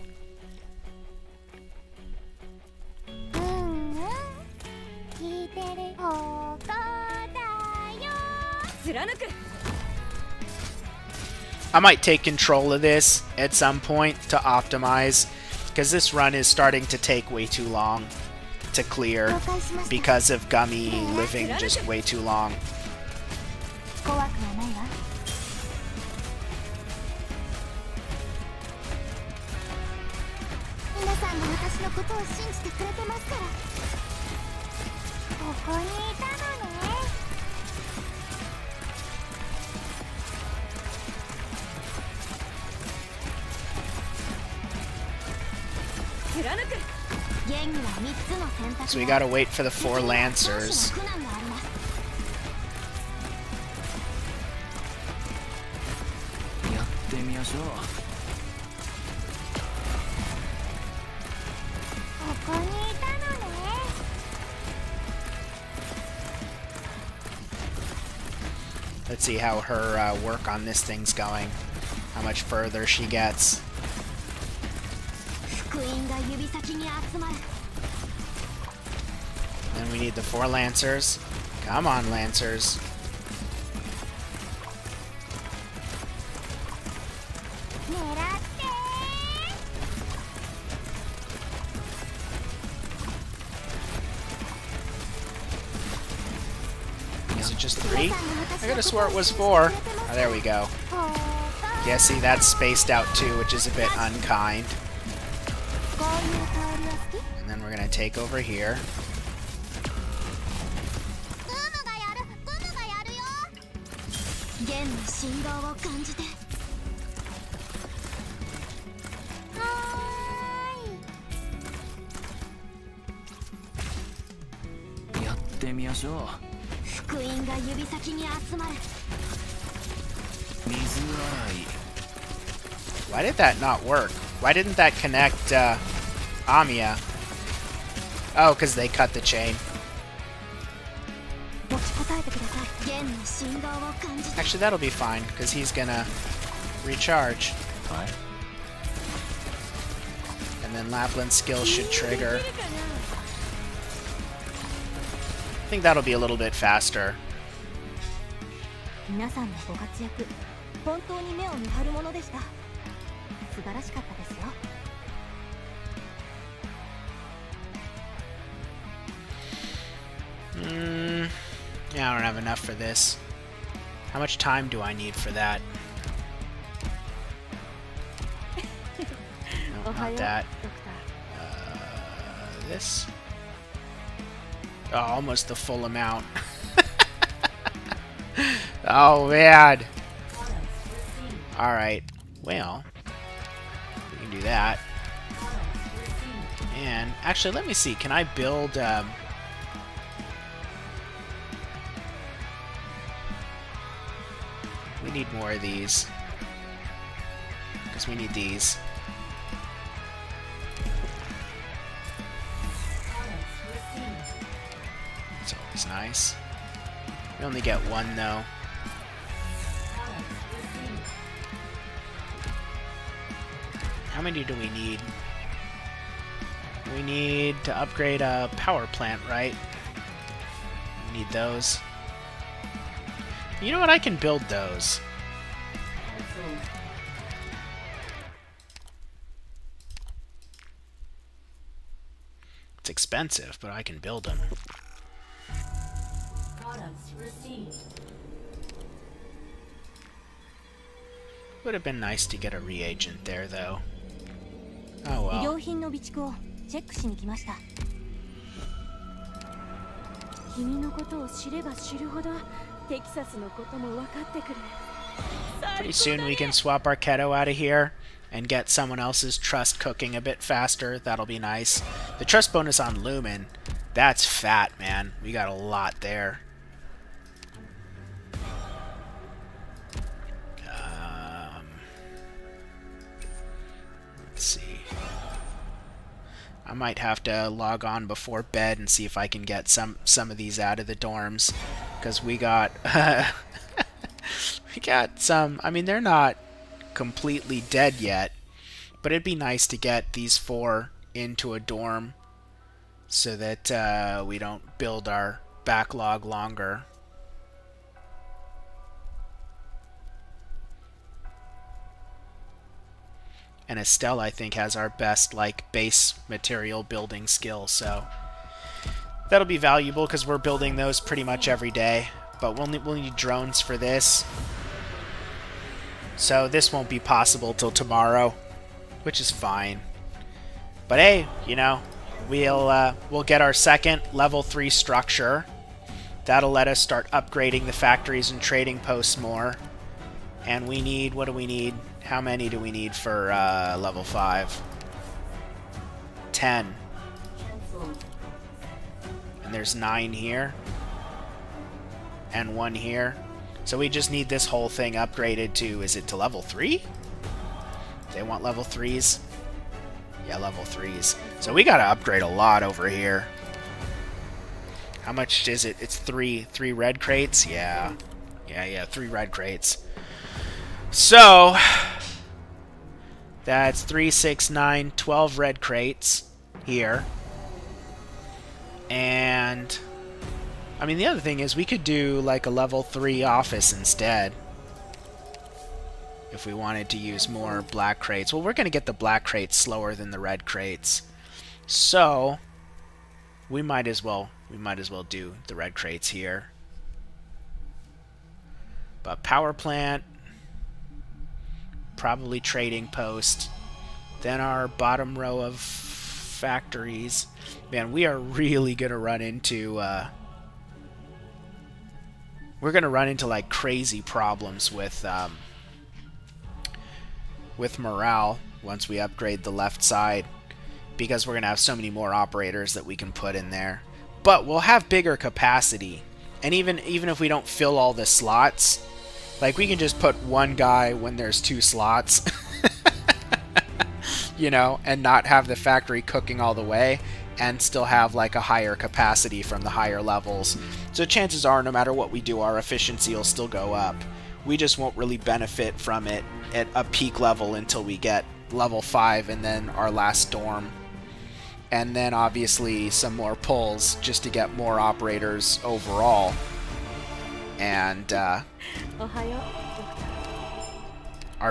聞いてる。ここだよ。貫く。 I might take control of this at some point to optimize, because this run is starting to take way too long to clear because of Gummy living just way too long. 怖くはないわ。皆さんが私のことを信じてくれてますから。ここにいたのね。貫く。ゲンには3つの選択が。 So we gotta wait for the 4 Lancers. 苦難があります。やってみましょう。ここにいたのね。 Let's see how her work on this thing's going. How much further she gets. 福音が指先に集まる。 Then we need the 4 Lancers. Come on, Lancers. 狙って Is it just 3? I could have swore it was 4. Oh, there we go. Yeah, see, that's spaced out too, which is a bit unkind. And then we're gonna take over here. Why did that not work? Why didn't that connect Amiya? Oh, because they cut the chain. Actually, that'll be fine, because he's gonna recharge. And then Lapland's skill should trigger. I think that'll be a little bit faster. Yeah, I don't have enough for this. How much time do I need for that? No, not that. This? Oh, almost the full amount. Oh, man. Alright. Well, we can do that. And, actually, let me see. Can I build... we need more of these. Because we need these. It's always nice. We only get one, though. How many do we need? We need to upgrade a power plant, right? We need those. You know what? I can build those. It's expensive, but I can build them. Would have been nice to get a reagent there, though. Oh well. Pretty soon we can swap our Keto out of here and get someone else's trust cooking a bit faster. That'll be nice. The trust bonus on Lumen, that's fat, man. We got a lot there. Let's see. I might have to log on before bed and see if I can get some of these out of the dorms, because we got we got some. I mean, they're not completely dead yet, but it'd be nice to get these 4 into a dorm so that we don't build our backlog longer. And Estelle, I think, has our best, like, base material building skill, so that'll be valuable because we're building those pretty much every day. But we'll need drones for this. So this won't be possible till tomorrow, which is fine. But hey, you know, we'll get our second level 3 structure. That'll let us start upgrading the factories and trading posts more. And we need, what do we need? How many do we need for level 5? 10. And there's 9 here. And 1 here. So we just need this whole thing upgraded to, is it to level 3? They want level 3s? Yeah, level 3s. So we gotta upgrade a lot over here. How much is it? It's 3 red crates? Yeah. Yeah, 3 red crates. So that's 3, 6, 9, 12 red crates here. And I mean, the other thing is we could do like a level 3 office instead if we wanted to use more black crates. Well, we're going to get the black crates slower than the red crates. So we might as well do the red crates here. But power plant, probably trading post, then our bottom row of factories. Man, we are really gonna run into like crazy problems with morale once we upgrade the left side, because we're gonna have so many more operators that we can put in there. But we'll have bigger capacity, and even if we don't fill all the slots, like we can just put one guy when there's 2 slots, you know, and not have the factory cooking all the way, and still have like a higher capacity from the higher levels. So chances are, no matter what we do, our efficiency will still go up. We just won't really benefit from it at a peak level until we get level 5 and then our last dorm. And then obviously some more pulls just to get more operators overall. And our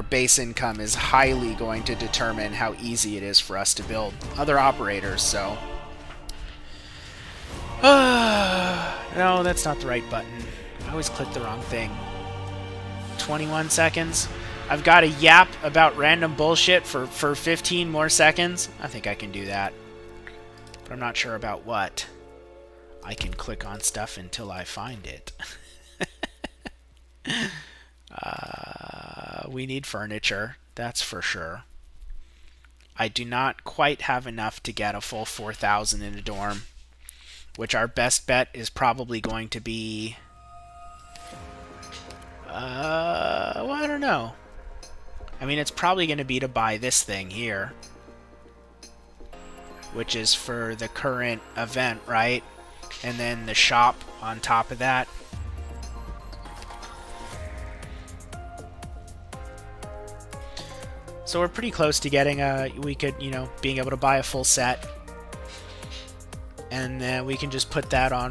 base income is highly going to determine how easy it is for us to build other operators, so... no, that's not the right button. I always click the wrong thing. 21 seconds. I've got to yap about random bullshit for 15 more seconds. I think I can do that. But I'm not sure about what. I can click on stuff until I find it. We need furniture, that's for sure. I do not quite have enough to get a full 4,000 in a dorm, which our best bet is probably going to be... well, I don't know. I mean, it's probably going to be to buy this thing here, which is for the current event, right? And then the shop on top of that. So we're pretty close to getting being able to buy a full set. And then we can just put that on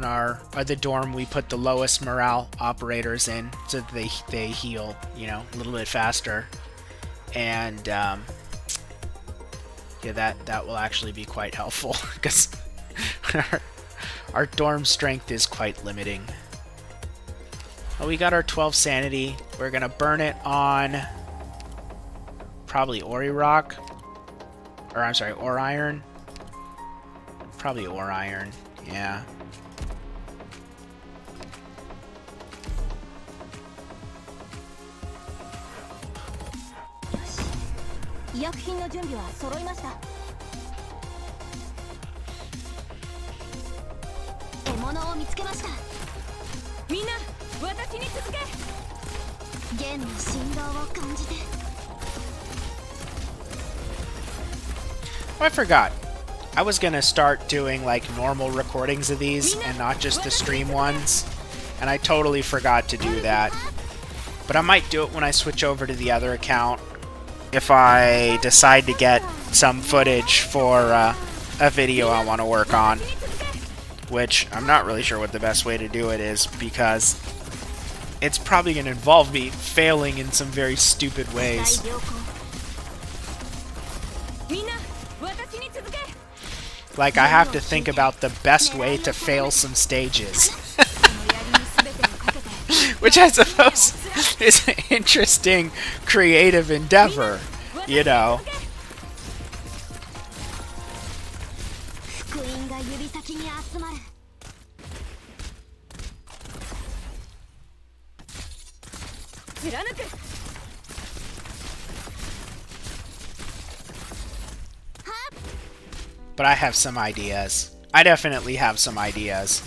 the dorm we put the lowest morale operators in, so that they heal, a little bit faster. And yeah, that will actually be quite helpful, because our dorm strength is quite limiting. Oh, we got our 12 sanity. We're gonna burn it on probably Ori Rock, or I'm sorry, Ore Iron. Probably Ore Iron, yeah. Oh, I forgot. I was gonna start doing like normal recordings of these and not just the stream ones, and I totally forgot to do that. But I might do it when I switch over to the other account, if I decide to get some footage for a video I want to work on, which I'm not really sure what the best way to do it is, because it's probably going to involve me failing in some very stupid ways. Like, I have to think about the best way to fail some stages. Which I suppose is an interesting creative endeavor, you know. But I have some ideas. I definitely have some ideas.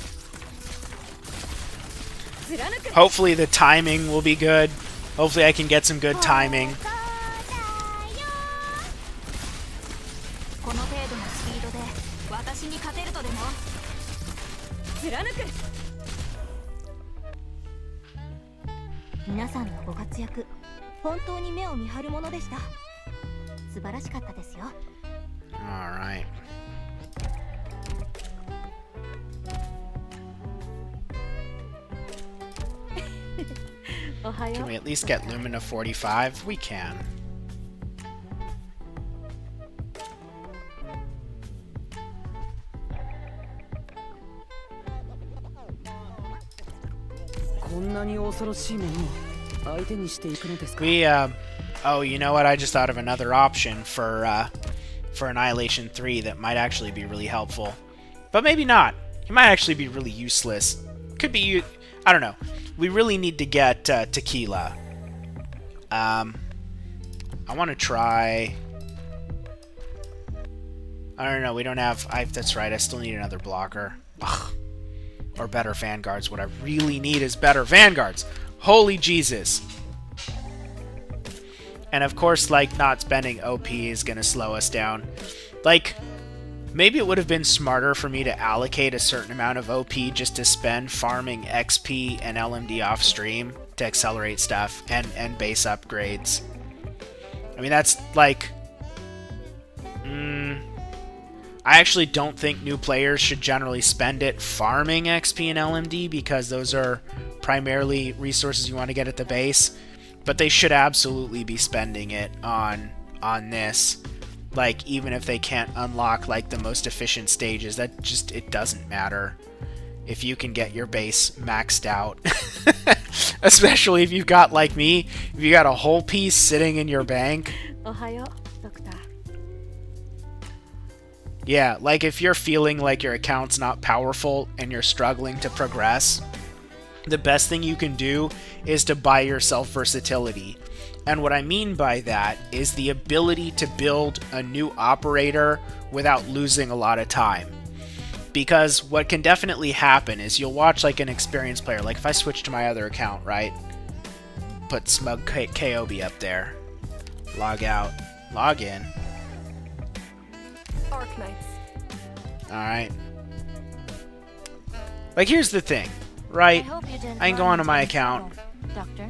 Hopefully the timing will be good. Hopefully I can get some good timing. Alright. Can we at least get Lumina 45? We can. 相手にしていくのですか？ We, oh, you know what? I just thought of another option for Annihilation 3 that might actually be really helpful. But maybe not. It might actually be really useless. Could be, I don't know. We really need to get Tequila. I want to try... I don't know, we don't have... that's right, I still need another blocker. Ugh. Or better Vanguards. What I really need is better Vanguards. Holy Jesus. And of course, like, not spending OP is going to slow us down. Like, maybe it would have been smarter for me to allocate a certain amount of OP just to spend farming XP and LMD off stream to accelerate stuff and base upgrades. I mean, that's like... I actually don't think new players should generally spend it farming XP and LMD because those are primarily resources you want to get at the base. But they should absolutely be spending it on this. Like, even if they can't unlock, like, the most efficient stages, that just, it doesn't matter. If you can get your base maxed out. Especially if you've got, like me, if you got a whole piece sitting in your bank. Ohayo, Doctor. Yeah, like if you're feeling like your account's not powerful and you're struggling to progress, the best thing you can do is to buy yourself versatility. And what I mean by that is the ability to build a new operator without losing a lot of time. Because what can definitely happen is you'll watch like an experienced player, like if I switch to my other account, right? Put Smug KOB up there. Log out. Log in. Arknights. Alright. Like, here's the thing, right? I can go onto my account, Doctor.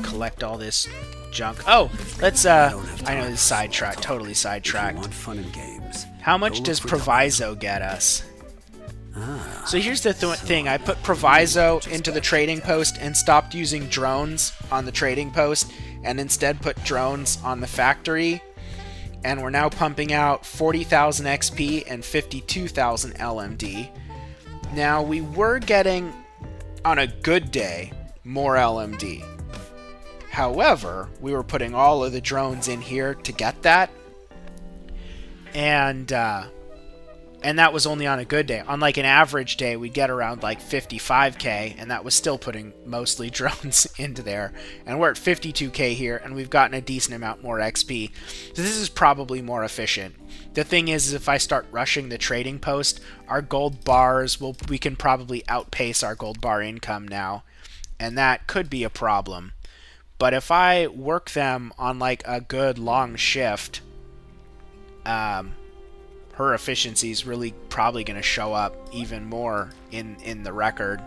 collect all this junk. Oh, let's, I know this is sidetracked, totally If you sidetracked. want fun and games, How much go does look for Proviso get us? So here's the thing, I put Proviso into the trading post and stopped using drones on the trading post, and instead put drones on the factory. And we're now pumping out 40,000 XP and 52,000 LMD. Now, we were getting, on a good day, more LMD. However, we were putting all of the drones in here to get that. And that was only on a good day. On like an average day, we'd get around like 55k, and that was still putting mostly drones into there. And we're at 52k here, and we've gotten a decent amount more XP. So this is probably more efficient. The thing is if I start rushing the trading post, our gold bars, we can probably outpace our gold bar income now. And that could be a problem. But if I work them on like a good long shift, her efficiency is really probably going to show up even more in the record.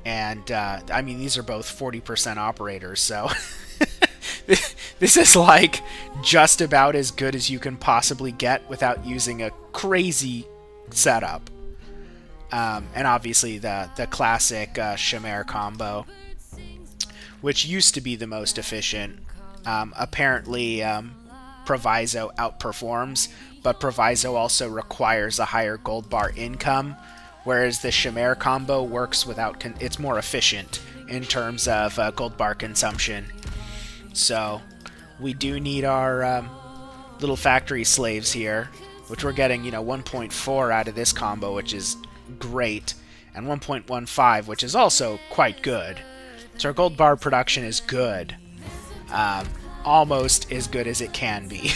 And, I mean, these are both 40% operators, so this is like just about as good as you can possibly get without using a crazy setup. And obviously the classic Chimère combo, which used to be the most efficient. Apparently, Proviso outperforms, but Proviso also requires a higher gold bar income, whereas the Chimère combo works without... it's more efficient in terms of gold bar consumption. So, we do need our little factory slaves here, which we're getting, 1.4 out of this combo, which is great, and 1.15, which is also quite good. So our gold bar production is good. Almost as good as it can be.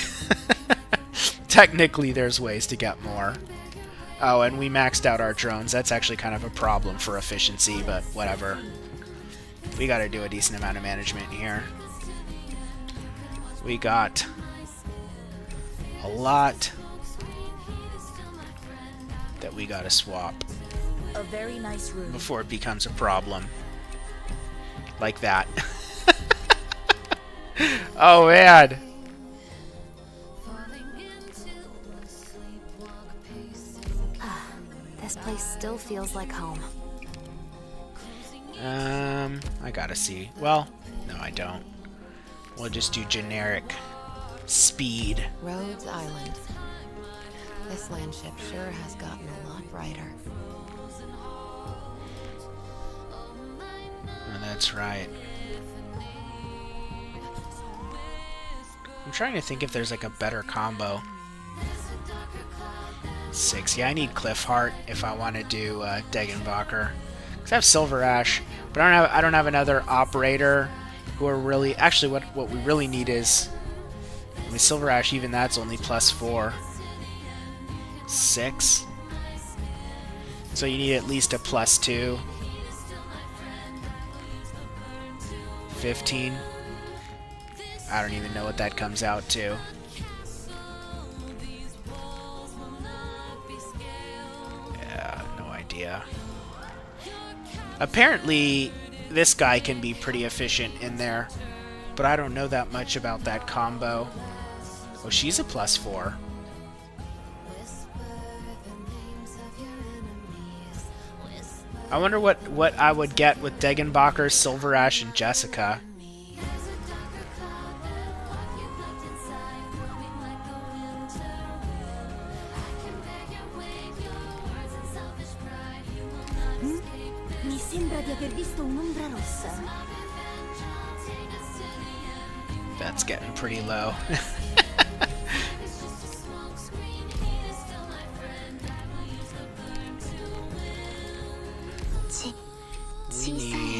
Technically, there's ways to get more. Oh, and we maxed out our drones. That's actually kind of a problem for efficiency, but whatever. We gotta do a decent amount of management here. We got a lot that we gotta swap A very nice room. before it becomes a problem. Like that. Oh, man. This place still feels like home. I gotta see. Well, no, I don't. We'll just do generic speed. Rhodes Island. This landship sure has gotten a lot brighter. That's right. I'm trying to think if there's like a better combo. 6. Yeah, I need Cliffheart if I want to do Degenbacher. Because I have Silver Ash, but I don't have another operator who are really... Actually, what we really need is... I mean, Silver Ash, even that's only +4. 6. So you need at least a +2. 15. I don't even know what that comes out to. Yeah, no idea. Apparently, this guy can be pretty efficient in there, but I don't know that much about that combo. Oh, she's a +4. I wonder what I would get with Degenbacher, Silver Ash, and Jessica. That's getting pretty low. We need...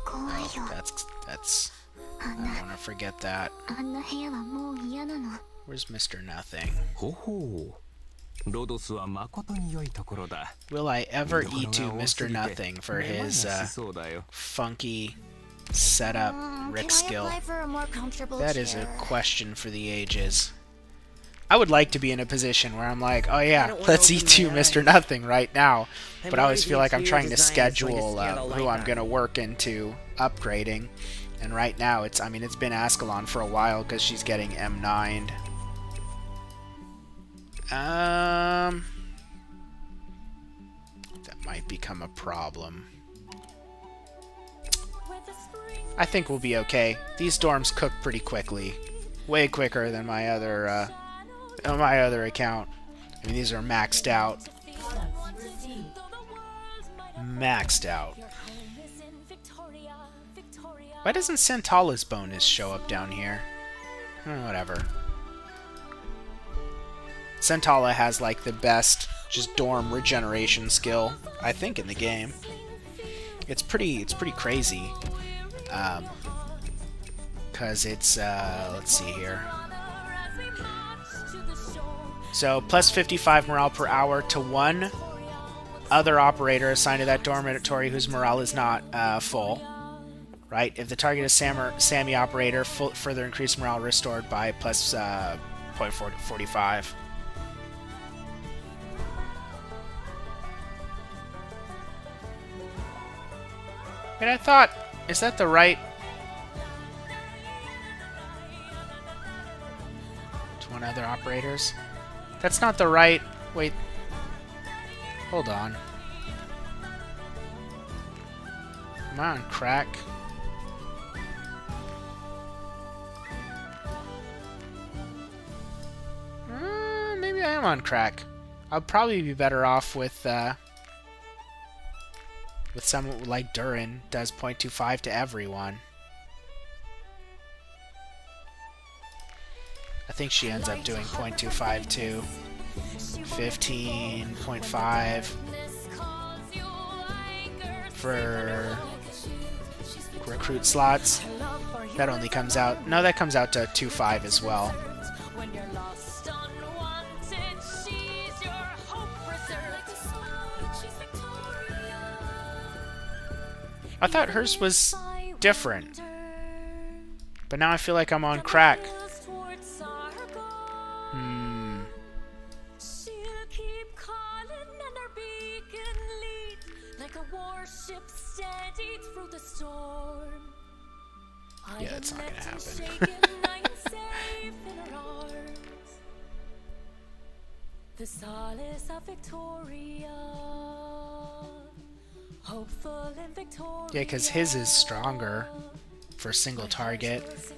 Oh, that's... I don't want to forget that. Where's Mr. Nothing? Will I ever E2 Mr. Nothing for his funky setup Rick skill? That is a question for the ages. I would like to be in a position where I'm like, oh yeah, let's E2 Mr. Nothing right now. But I always feel like I'm trying to schedule who I'm going to work into upgrading. And right now, it's been Ascalon for a while because she's getting M9'd. That might become a problem. I think we'll be okay. These dorms cook pretty quickly. Way quicker than my other account. I mean, these are maxed out. Maxed out. Why doesn't Santala's bonus show up down here? Whatever. Santala has like the best just dorm regeneration skill, I think, in the game. It's pretty crazy. Cause it's let's see here. So plus 55 morale per hour to one other operator assigned to that dormitory whose morale is not full. Right? If the target is Sammy operator, further increased morale restored by plus 0.45. And I thought, is that the right? To one other operators? That's not the right. Wait. Hold on. Am I on crack? Maybe I am on crack. I'll probably be better off with someone like Durin, does 0.25 to everyone. I think she ends up doing 0.25 to 15.5 for recruit slots. That only comes out... No, that comes out to 2.5 as well. I thought hers was different. But now I feel like I'm on crack. Yeah, it's not gonna happen. Yeah, because his is stronger for a single target.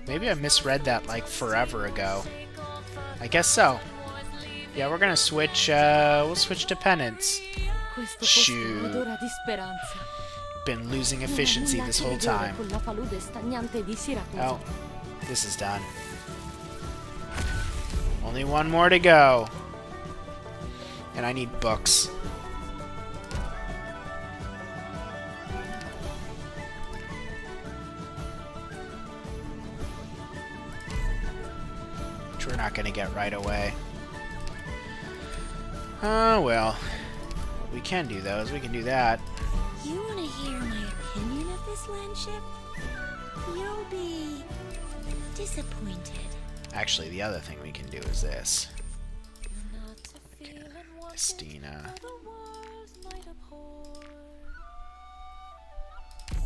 Maybe I misread that like forever ago. I guess so. Yeah, we're gonna switch, we'll switch to penance. Shoot. Been losing efficiency this whole time. Oh, this is done. Only one more to go. And I need books. Which we're not gonna get right away. Oh, well. We can do those. We can do that. You want to hear my opinion of this landship? You'll be disappointed. Actually, the other thing we can do is this. Okay. Estina.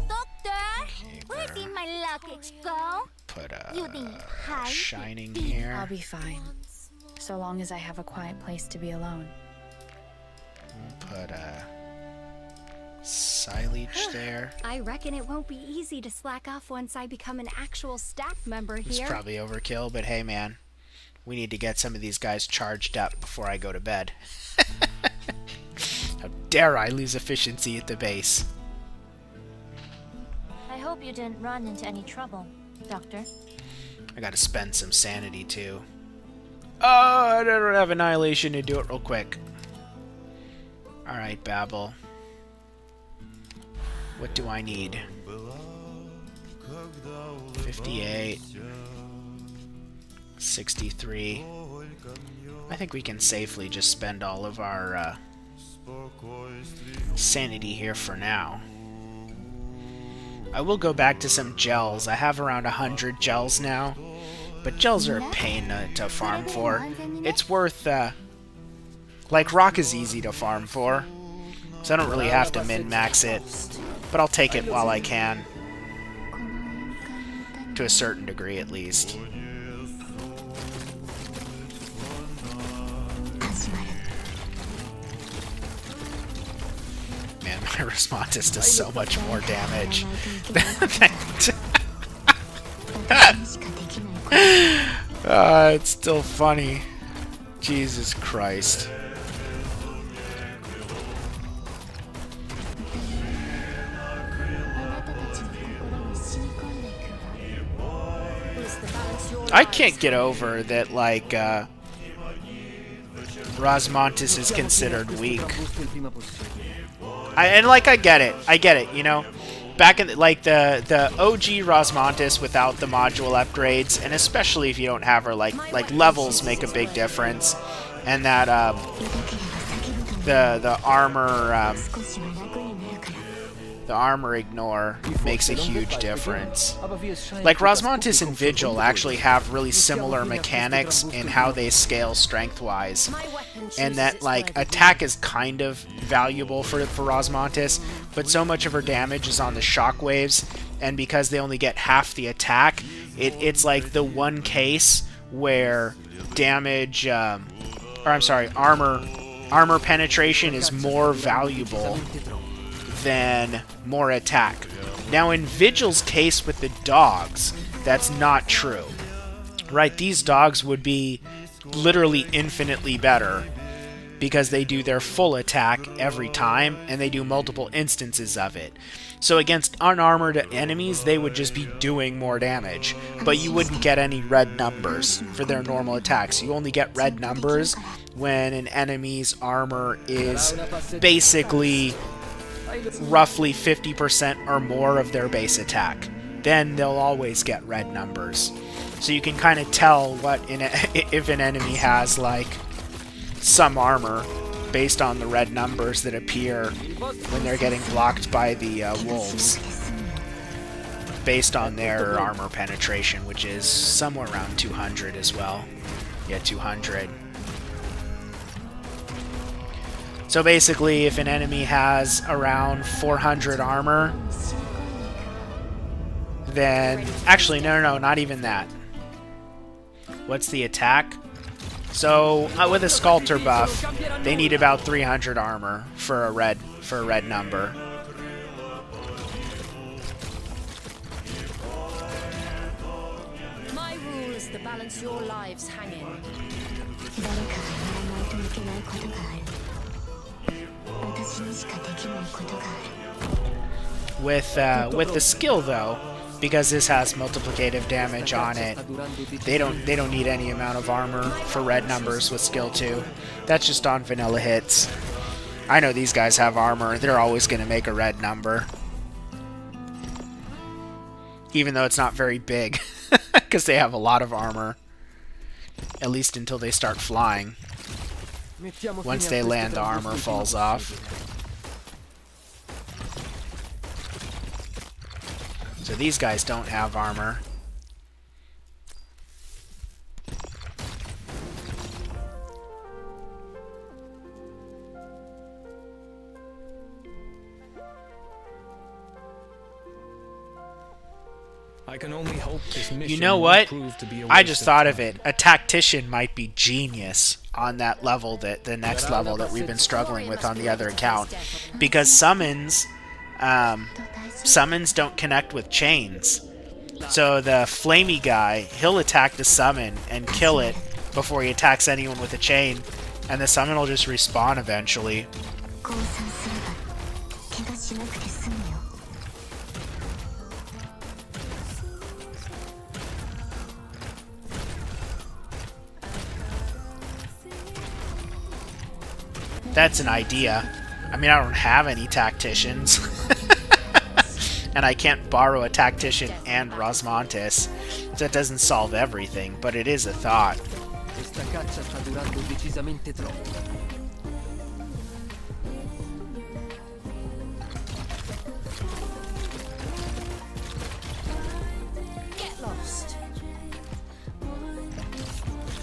Doctor, where did my luggage go? Put You didn't a hide shining it. here. I'll be fine, so long as I have a quiet place to be alone. Put a silage there. I reckon it won't be easy to slack off once I become an actual staff member It's here. probably overkill, but hey man, we need to get some of these guys charged up before I go to bed. How dare I lose efficiency at the base? I hope you didn't run into any trouble, Doctor. I gotta spend some sanity too. Oh, I don't have annihilation to do it real quick. Alright, Babel. What do I need? 58. 63. I think we can safely just spend all of our sanity here for now. I will go back to some gels. I have around 100 gels now. But gels are a pain to farm for. It's worth, like, rock is easy to farm for. So I don't really have to min-max it. But I'll take it while I can. To a certain degree, at least. Man, my Respontis does so much more damage. It's still funny. Jesus Christ. I can't get over that, like, Rosmontis is considered weak. I get it, you know? Back in, like, the OG Rosmontis without the module upgrades, and especially if you don't have her, like levels make a big difference, and that, the armor ignore makes a huge difference. Like, Rosmontis and Vigil actually have really similar mechanics in how they scale strength-wise. And that, like, attack is kind of valuable for Rosmontis, but so much of her damage is on the shockwaves, and because they only get half the attack, it's like the one case where damage, armor penetration is more valuable than more attack. Now in Vigil's case with the dogs, that's not true. Right, these dogs would be literally infinitely better because they do their full attack every time and they do multiple instances of it. So against unarmored enemies, they would just be doing more damage, but you wouldn't get any red numbers for their normal attacks. You only get red numbers when an enemy's armor is basically roughly 50% or more of their base attack. Then they'll always get red numbers. So you can kind of tell what if an enemy has, like, some armor based on the red numbers that appear when they're getting blocked by the wolves. Based on their armor penetration, which is somewhere around 200 as well. Yeah, 200. So basically, if an enemy has around 400 armor, then... Actually, no, not even that. What's the attack? So, with a Sculptor buff, they need about 300 armor for a red number. My rules is the balance your lives hang in. 誰かがやらないといけないことがある。私にしかできないことがある。 With the skill though, because this has multiplicative damage on it, they don't need any amount of armor for red numbers with skill 2. That's just on vanilla hits. I know these guys have armor. They're always going to make a red number. Even though it's not very big, because they have a lot of armor. At least until they start flying. Once they land, the armor falls off. So these guys don't have armor. I can only hope this mission You know what? will prove to be a I waste just of thought of time. it. A tactician might be genius on that level, that the next level that we've been struggling with on the other account, because summons don't connect with chains. So the flamey guy, he'll attack the summon and kill it before he attacks anyone with a chain, and the summon will just respawn eventually. 降参すれば怪我しなくて済むよ。 That's an idea. I mean, I don't have any tacticians. And I can't borrow a tactician and Rosmontis. So that doesn't solve everything, but it is a thought. Questa caccia sta durando decisamente troppo. Get lost.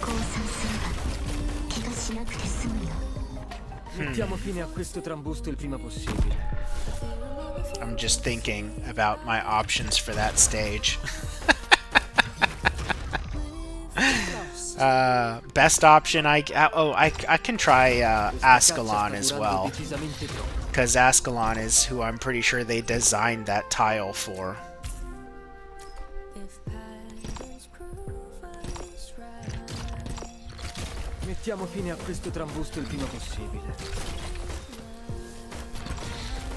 降参すれば怪我しなくて済むよ。 Mettiamo fine a questo trambusto il prima possibile. I'm just thinking about my options for that stage. Best option, I can try Ascalon as well, because Ascalon is who I'm pretty sure they designed that tile for. Mettiamo fine a questo trambusto il prima possibile.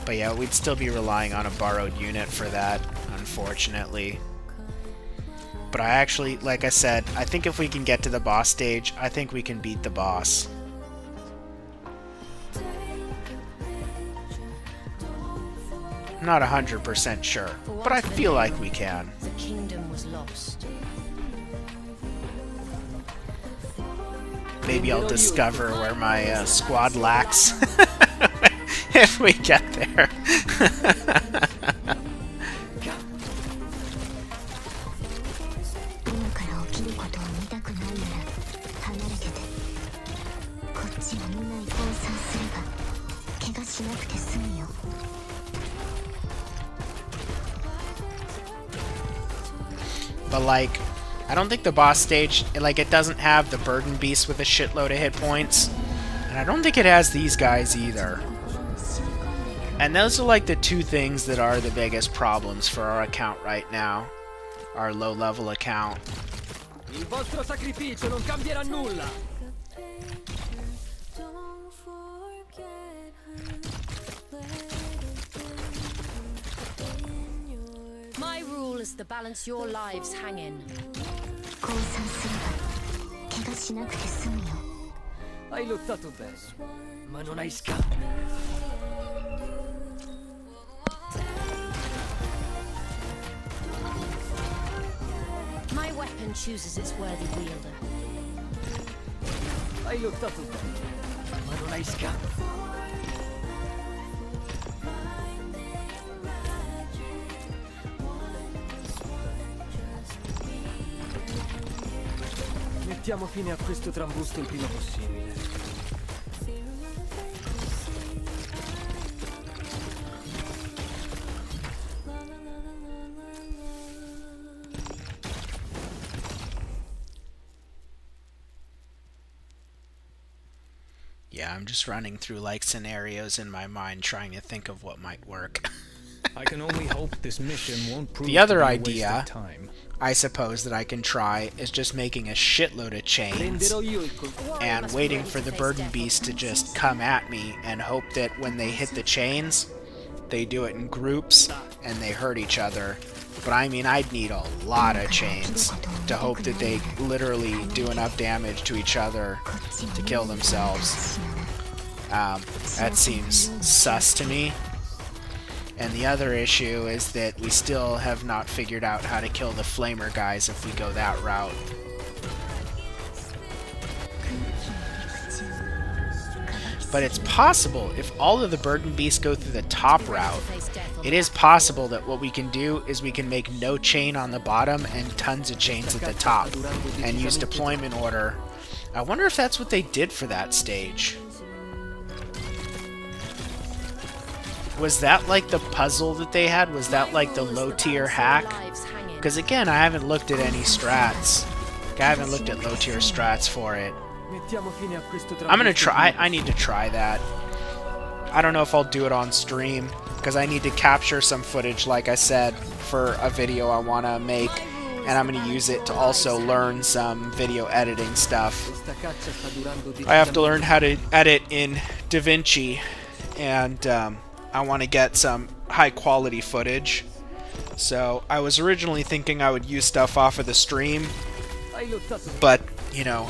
But yeah, we'd still be relying on a borrowed unit for that, unfortunately. But I actually, like I said, I think if we can get to the boss stage, I think we can beat the boss. I'm not 100% sure, but I feel like we can. The kingdom was lost. Maybe I'll discover where my squad lacks if we get there. 今から起きることを見たくないなら離れてて。こっちは見ない降参すれば怪我しなくて済むよ。 But like, I don't think the boss stage, like, it doesn't have the burden beast with a shitload of hit points, and I don't think it has these guys either. And those are like the two things that are the biggest problems for our account right now, our low level account. Il vostro sacrificio non cambierà nulla. My rule is the balance your lives hang in. 降参すれば怪我しなくて済むよ。 Hai lottato bene, ma non hai scampo. My weapon chooses its worthy wielder. Hai lottato bene, ma non hai scampo. Mettiamo fine a questo trambusto il prima possibile. Yeah, I'm just running through like scenarios in my mind trying to think of what might work. I can only hope this mission won't prove The other to be a waste idea of time. I suppose, that I can try is just making a shitload of chains and waiting for the burden beast to just come at me and hope that when they hit the chains, they do it in groups and they hurt each other. But I mean, I'd need a lot of chains to hope that they literally do enough damage to each other to kill themselves. That seems sus to me. And the other issue is that we still have not figured out how to kill the flamer guys if we go that route. But it's possible, if all of the burden beasts go through the top route, it is possible that what we can do is we can make no chain on the bottom and tons of chains at the top and use deployment order. I wonder if that's what they did for that stage. Was that like the puzzle that they had? Was that like the low tier hack? Because again, I haven't looked at any strats. I haven't looked at low tier strats for it. I'm gonna try. I need to try that. I don't know if I'll do it on stream because I need to capture some footage, like I said, for a video I want to make, and I'm gonna use it to also learn some video editing stuff. I have to learn how to edit in DaVinci, and I want to get some high quality footage. So I was originally thinking I would use stuff off of the stream, but you know,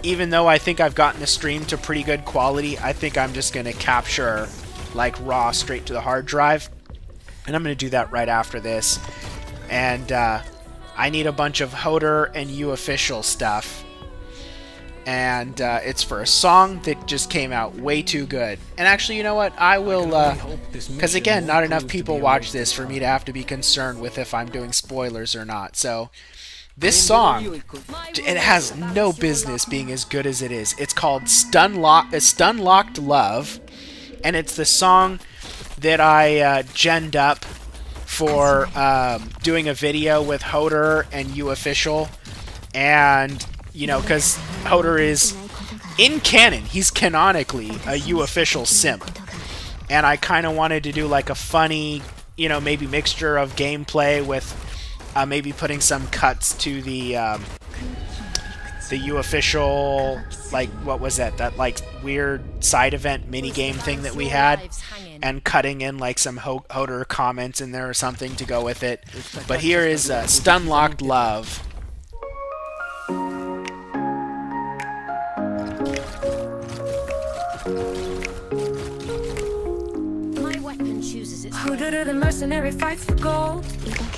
even though I think I've gotten the stream to pretty good quality, I think I'm just gonna capture like raw straight to the hard drive, and I'm gonna do that right after this. And I need a bunch of Hodor and U official stuff, and it's for a song that just came out way too good. And actually, you know what? I will, because again, not enough people watch this for me to have to be concerned with if I'm doing spoilers or not. So this song, it has no business being as good as it is. It's called Stun Locked Love, and it's the song that I genned up for doing a video with Hodor and U official. And you know, because Hodor is, in canon, he's canonically a U official simp. And I kind of wanted to do like a funny, you know, maybe mixture of gameplay with maybe putting some cuts to the U official, like, what was that like weird side event minigame thing that we had, and cutting in like some Hodor comments in there or something to go with it. But here is Stun Locked Love. Who did it? The mercenary fights for gold,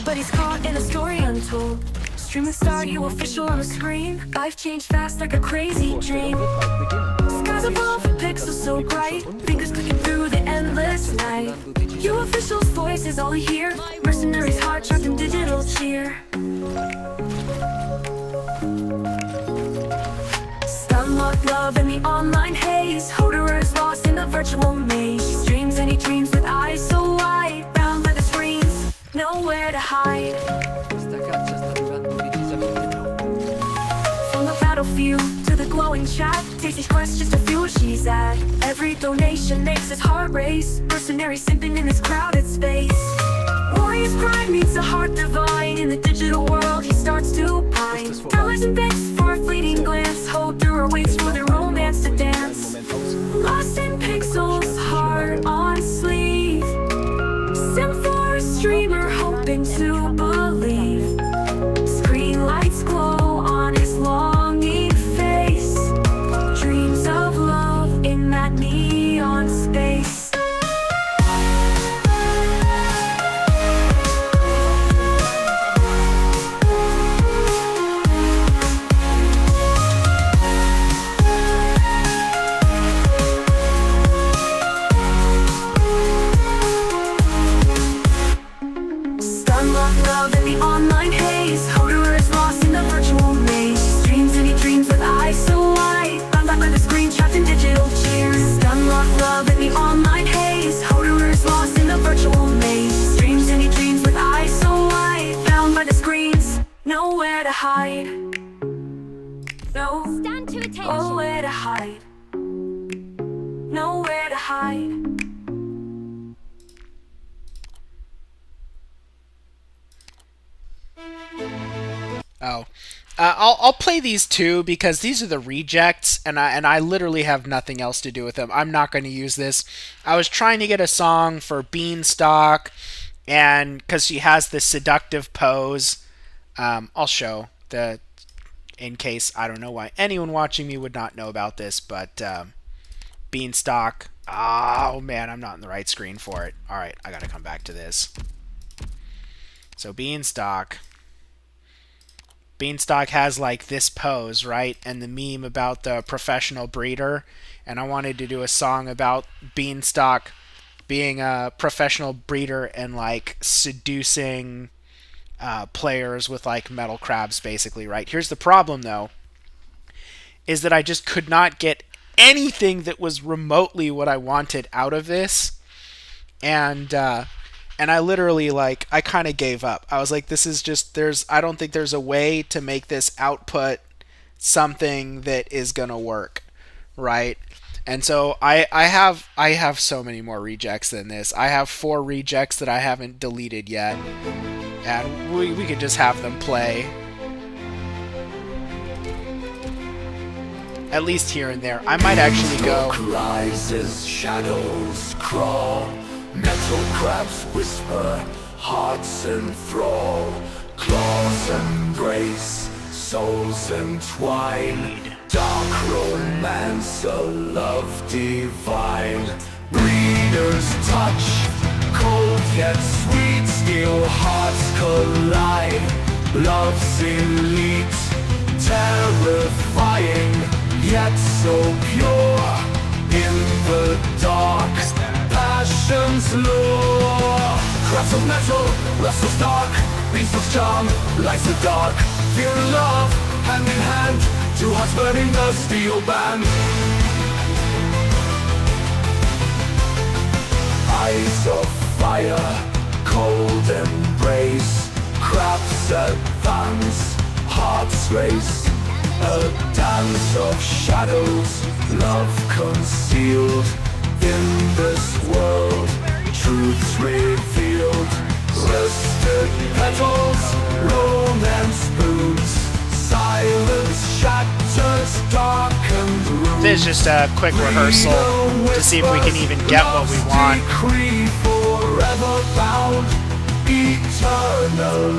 but he's caught in a story untold. Streaming star, you official on the screen. Life changed fast like a crazy dream. Skies above, pixels so bright, fingers clicking through the endless night. You official's voice is all we hear. Mercenary's heart trapped in digital cheer. Unlocked love in the online haze. Hodor is lost in the virtual maze. He dreams and he dreams with eyes so wide, bound by the screens, nowhere to hide. From the battlefield to the glowing chat, takes each quest just to feel where she's at. Every donation makes his heart race. Mercenary simping in this crowded space. Warrior's pride meets a heart divine. In the digital world he starts to pine. Dollars and bits for a fleeting glance. Hodor waits for their romance to dance. Lost in pixels, heart on sleeve. Sim for a streamer hoping to believe. Screen lights glow on his longing face. Dreams of love in that neon space. Love in the online haze. Hodor is lost in the virtual maze. Dreams and he dreams with eyes so wide, bound by the screen, trapped in digital cheers. Unlocked love in the online haze. Hodor is lost in the virtual maze. Dreams and he dreams with eyes so wide, bound by the screens, nowhere to hide. No, stand to attention. Nowhere to hide. Nowhere to hide. Oh, I'll play these two because these are the rejects, and I literally have nothing else to do with them. I'm not going to use this. I was trying to get a song for Beanstalk, and because she has this seductive pose, I'll show the in case I don't know why anyone watching me would not know about this, but Beanstalk. Oh man, I'm not in the right screen for it. All right, I got to come back to this. So Beanstalk. Beanstalk has like this pose, right? And the meme about the professional breeder. And I wanted to do a song about Beanstalk being a professional breeder and like seducing players with like metal crabs, basically, right? Here's the problem, though, is that I just could not get anything that was remotely what I wanted out of this. And I literally, like, I kind of gave up. I was like, this is just, I don't think there's a way to make this output something that is going to work, right? And so I have so many more rejects than this. I have 4 rejects that I haven't deleted yet. And we could just have them play. At least here and there. I might actually go. Rises, shadows crawl. Metal crabs whisper, hearts enthrall, claws embrace, souls entwine, dark romance, a love divine. Breeders touch, cold yet sweet, steel hearts collide. Love's elite, terrifying, yet so pure. In the dark, passion's lure. Crafts of metal, wrestles dark. Beanstalk's charm, lights the dark. Fear and love, hand in hand. Two hearts burning the steel band. Eyes of fire, cold embrace. Crafts advance, hearts race. A dance of shadows, love concealed. In this world, truths revealed. Rusted petals, romance boots. Silence shatters, darkened rooms. This is just a quick rehearsal to see if we can even get what we want. Forever bound, eternally.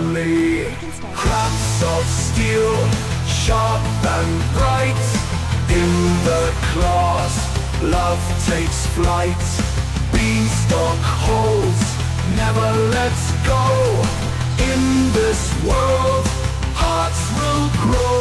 Crafts of steel, sharp and bright. In the claws, love takes flight. Beanstalk holds, never lets go. In this world, hearts will grow.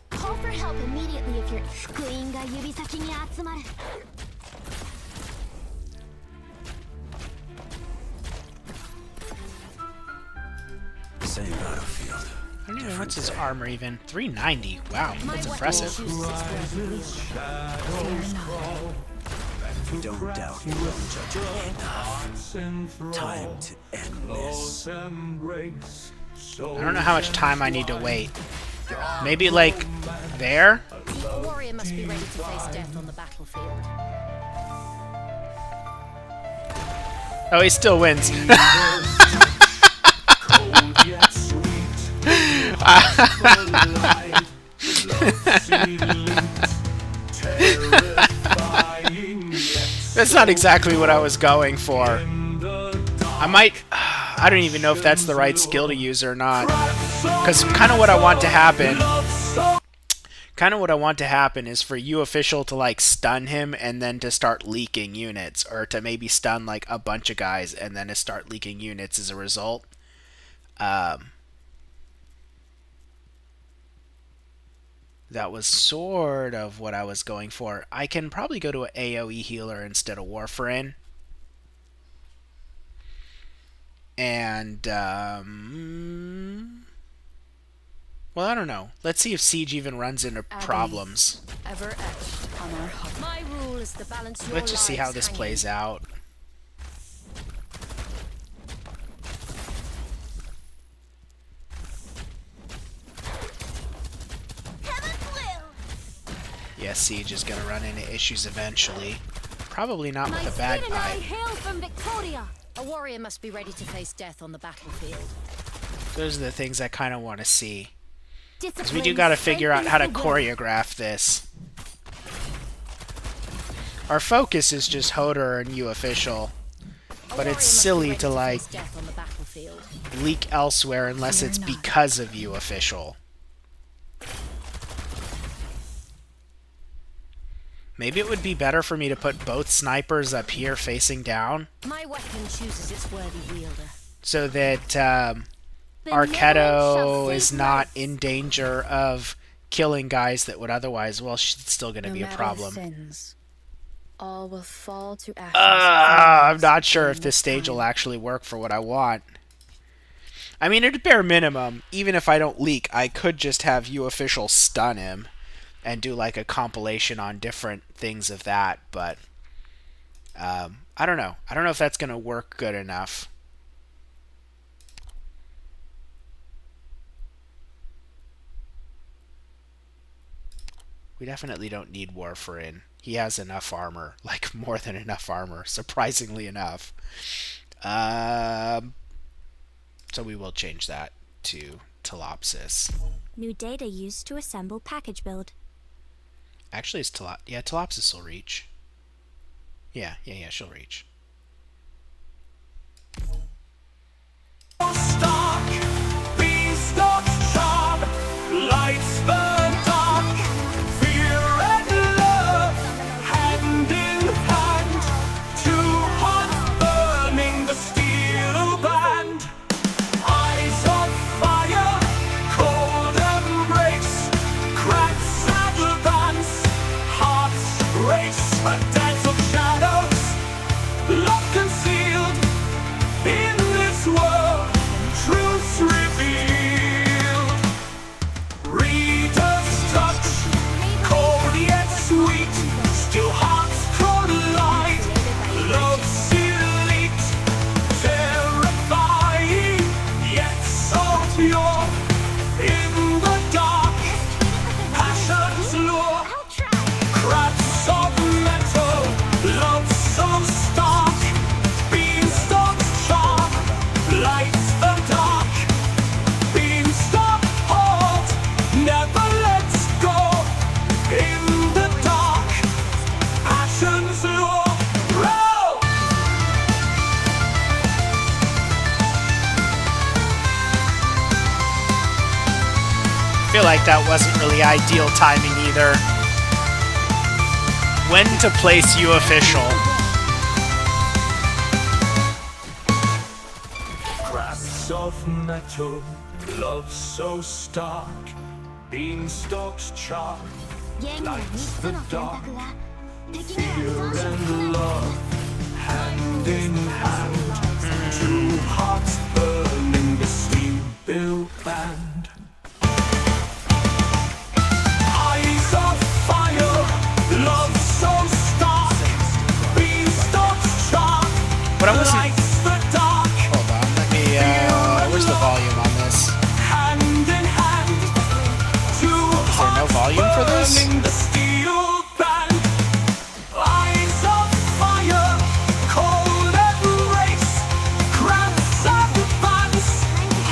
Call for help immediately if your 福音が指先に集まる。Same battlefield. I don't even what's his armor even. 390. Wow, that's impressive. Don't doubt your own judgment enough. Time to end this. I don't know how much time I need to wait. Maybe like there? The warrior must be ready to face death on the battlefield. Oh, he still wins. That's not exactly what I was going for. I don't even know if that's the right skill to use or not. Because kind of what I want to happen is for you official to like stun him and then to start leaking units, or to maybe stun like a bunch of guys and then to start leaking units as a result. That was sort of what I was going for. I can probably go to an AoE healer instead of Warfarin. And Well, I don't know. Let's see if Siege even runs into problems. Ever etched on our heart. My rule is to balance your Let's just see how lives this hanging. plays out. Yeah, Siege is gonna run into issues eventually. Probably not with the bagpipe. Hail from Victoria. A warrior must be ready to face death on the battlefield. Those are the things I kind of want to see. Because we do got to figure out how to choreograph this. Our focus is just Hodor and you official. But it's silly to, like, leak elsewhere unless it's because of you official. Maybe it would be better for me to put both snipers up here facing down. My weapon chooses its worthy wielder. So that Arknights is not in danger of killing guys that would otherwise, well, it's still going to be a problem. Sins, all will fall to ashes. I'm not sure if this stage will actually work for what I want. I mean, at a bare minimum, even if I don't leak, I could just have you official stun him and do like a compilation on different things of that, but I don't know. I don't know if that's going to work good enough. We definitely don't need Warfarin. He has enough armor, like more than enough armor, surprisingly enough. So we will change that to Telopsis. New data used to assemble package build. Actually, it's Telopsis will reach. Yeah, she'll reach. Stock, beanstalk, sharp, lights burn dark, fear and love, hand in hand, two hearts burning the steel band, eyes on fire, cold embrace, cracks advance, hearts race, a dance of shadows, love concealed in this world, truths revealed. Reader's touch, cold yet sweet, still hearts collide. Love's elite, terrifying, yet so pure. In the dark, passion's lure. Cracks of metal, love so stark. Beanstalk sharp, lights the dark. Beanstalk hold, never lets go. In the dark, passion's lure. Roll! I feel like that wasn't really ideal timing either. When to place you official. Cracks of metal, love so stark. Beanstalks chalk, lights the dark. Fear and love, hand in hand. Two hearts burning the steel band. Eyes of fire, love so stark. Beanstalks chalk, What I wasn't... lights the dark. Hold on, let me, where's the volume on this? Hand in hand, two Is there no volume for this? burning the steel band. Eyes of fire, cold embrace, crafts advance,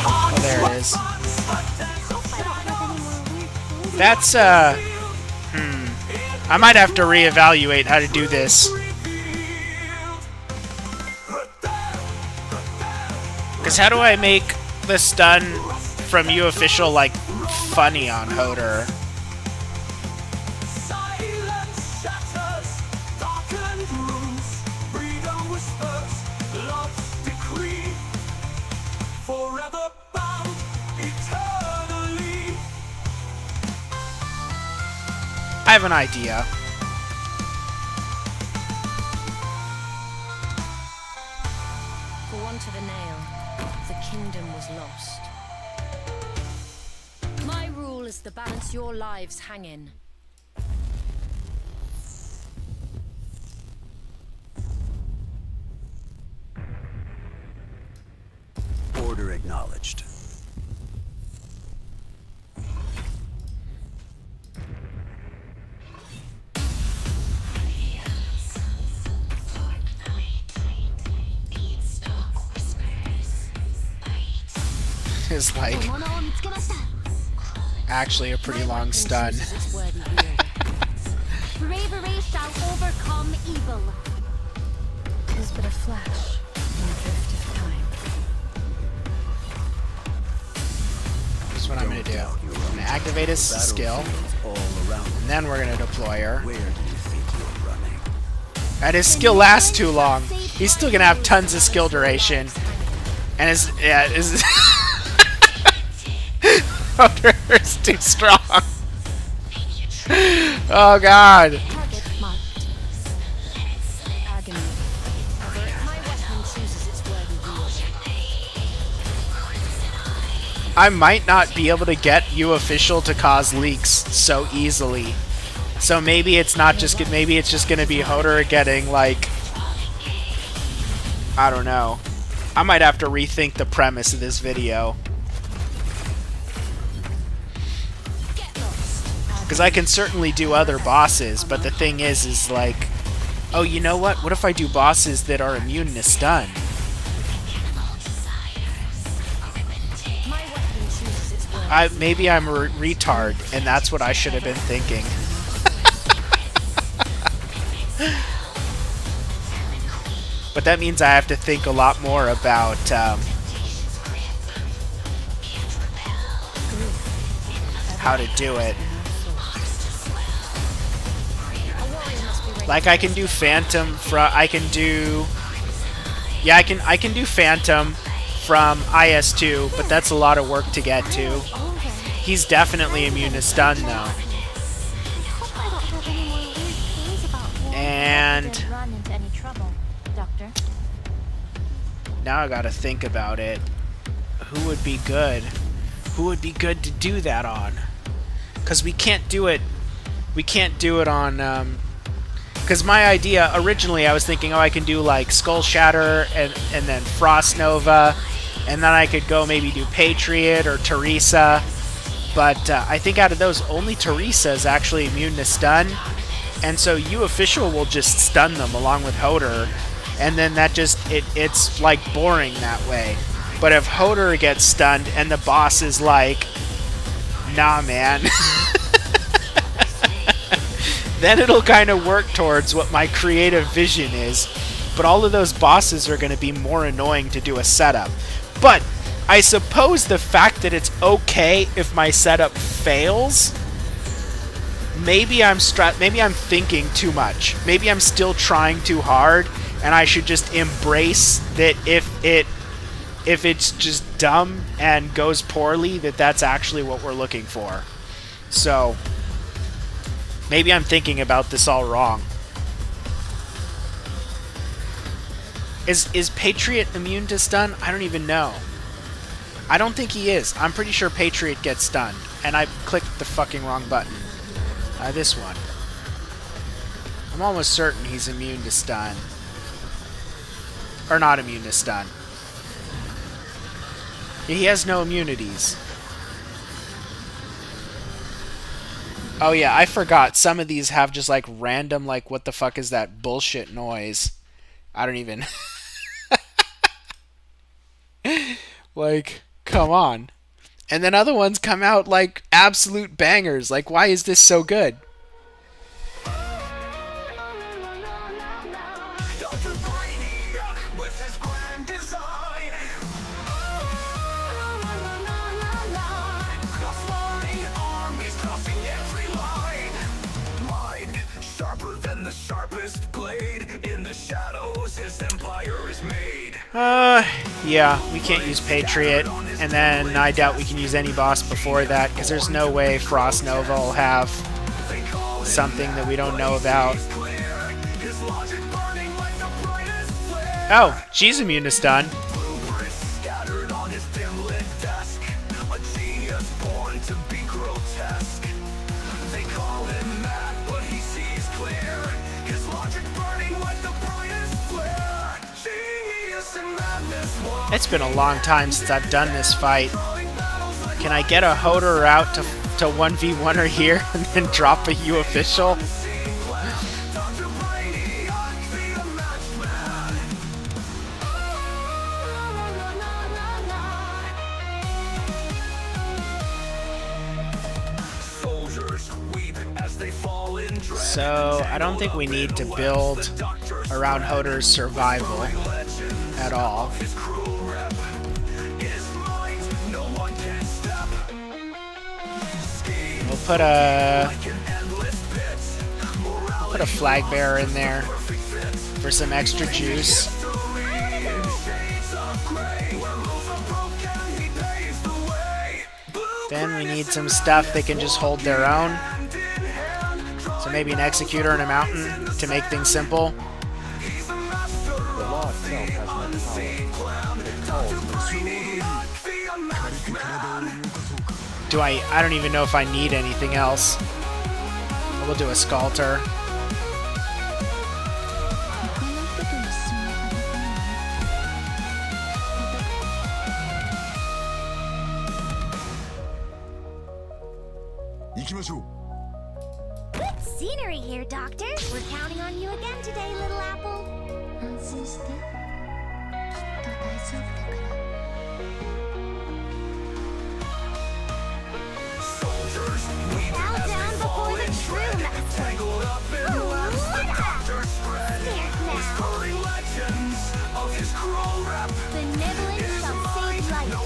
hearts there it is. advance. That's, I might have to reevaluate how to do this. Because how do I make the stun from you official, like, funny on Hodor? Silence shatters, darkened rooms, freedom whispers, love's decree, forever bound, eternally. I have an idea. For want of a nail, the kingdom was lost. My is the balance your lives hang in. Order acknowledged. Is like actually a pretty long stun. Bravery shall overcome evil. Tis but a flash in the drift of time. Here's what I'm gonna do. I'm gonna activate his skill, and then we're gonna deploy her. Where do you think you're running? And his skill lasts too long. He's still gonna have tons of skill duration. And his motor is too strong. Oh god. Target marked. Agony. My weapon chooses its worthy wielder. I might not be able to get you official to cause leaks so easily. So maybe it's not just maybe it's just gonna be Hodor getting like, I don't know. I might have to rethink the premise of this video. Because I can certainly do other bosses, but the thing is like, oh, you know what? What if I do bosses that are immune to stun? Maybe I'm a retard, and that's what I should have been thinking. But that means I have to think a lot more about how to do it. Like I can do Phantom from I can do Phantom from IS2, but that's a lot of work to get to. He's definitely immune to stun though. And now I gotta think about it. Who would be good? Who would be good to do that on? Because we can't do it. We can't do it on. Because my idea originally, I was thinking, oh, I can do like Skull Shatter and then Frost Nova, and then I could go maybe do Patriot or Teresa. But I think out of those, only Teresa is actually immune to stun, and so you official will just stun them along with Hodor, and then that just it's like boring that way. But if Hodor gets stunned and the boss is like, nah, man. Then it'll kind of work towards what my creative vision is. But all of those bosses are going to be more annoying to do a setup. But I suppose the fact that it's okay if my setup fails, maybe I'm thinking too much. Maybe I'm still trying too hard, and I should just embrace that if it's just dumb and goes poorly, that's actually what we're looking for. So maybe I'm thinking about this all wrong. Is Patriot immune to stun? I don't even know. I don't think he is. I'm pretty sure Patriot gets stunned. And I clicked the fucking wrong button. This one. I'm almost certain he's immune to stun. Or not immune to stun. He has no immunities. Oh yeah, I forgot. Some of these have just like random, like, what the fuck is that bullshit noise? I don't even... Like, come on. And then other ones come out like absolute bangers. Like, why is this so good? Yeah, we can't use Patriot, and then I doubt we can use any boss before that, because there's no way Frost Nova will have something that we don't know about. Oh, she's immune to stun. It's been a long time since I've done this fight. Can I get a Hoder out to 1v1 her here and then drop a U official? So, I don't think we need to build around Hoder's survival at all. We'll put a flag bearer in there for some extra juice. Then we need some stuff that can just hold their own. So maybe an executor and a mountain to make things simple. The law itself has no power. I don't even know if I need anything else. We'll do a Sculptor. Good scenery here, Doctor. We're counting on you again today, little apple. Bow down before the true master. Benevolence shall save life.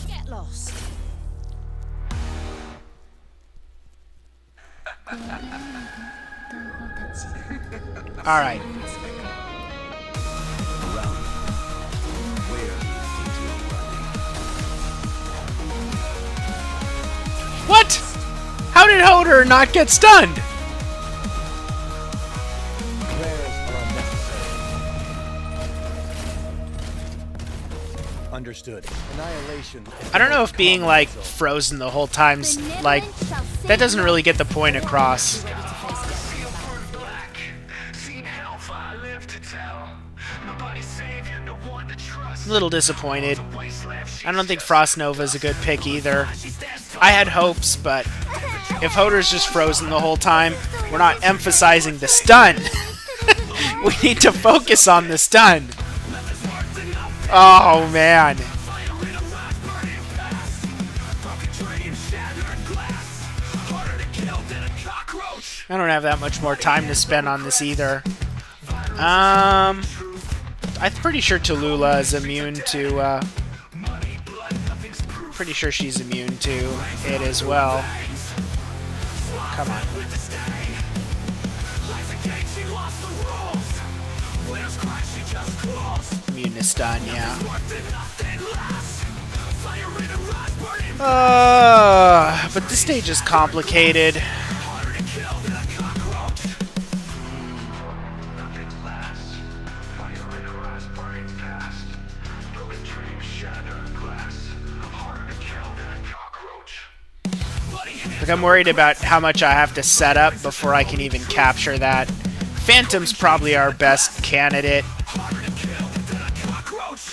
Get lost. All right. What? How did Hoder not get stunned? Understood. Annihilation. I don't know if being like frozen the whole time's like that doesn't really get the point across. I'm a little disappointed. I don't think Frost Nova is a good pick either. I had hopes, but if Hoder's just frozen the whole time, we're not emphasizing the stun. We need to focus on the stun. Oh, man. I don't have that much more time to spend on this either. I'm pretty sure Tallulah is immune to, pretty sure she's immune to it as well. Come on. Immune to stun, yeah. But this stage is complicated. Like, I'm worried about how much I have to set up before I can even capture that. Phantom's probably our best candidate,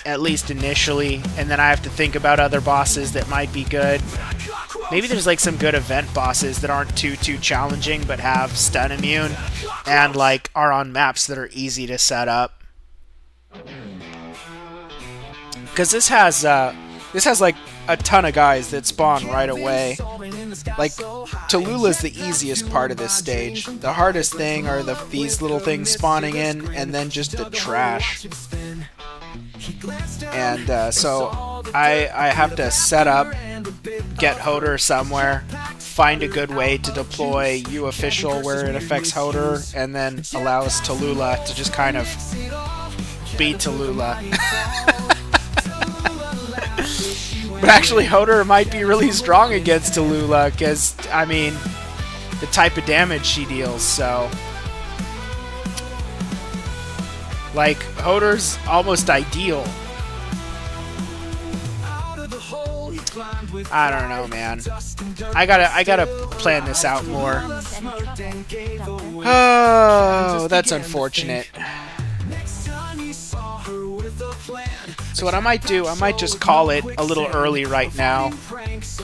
at least initially, and then I have to think about other bosses that might be good. Maybe there's like some good event bosses that aren't too challenging but have stun immune and like are on maps that are easy to set up. Because this has like a ton of guys that spawn right away. Like, Tallulah's the easiest part of this stage. The hardest thing are these little things spawning in, and then just the trash. And so I have to set up, get Hoder somewhere, find a good way to deploy U official where it affects Hoder, and then allows Tallulah to just kind of beat Tallulah. But actually, Hoder might be really strong against Tallulah, because, I mean, the type of damage she deals, so... Like, Hoder's almost ideal. I don't know, man. I gotta plan this out more. Oh, that's unfortunate. So what I might do, I might just call it a little early right now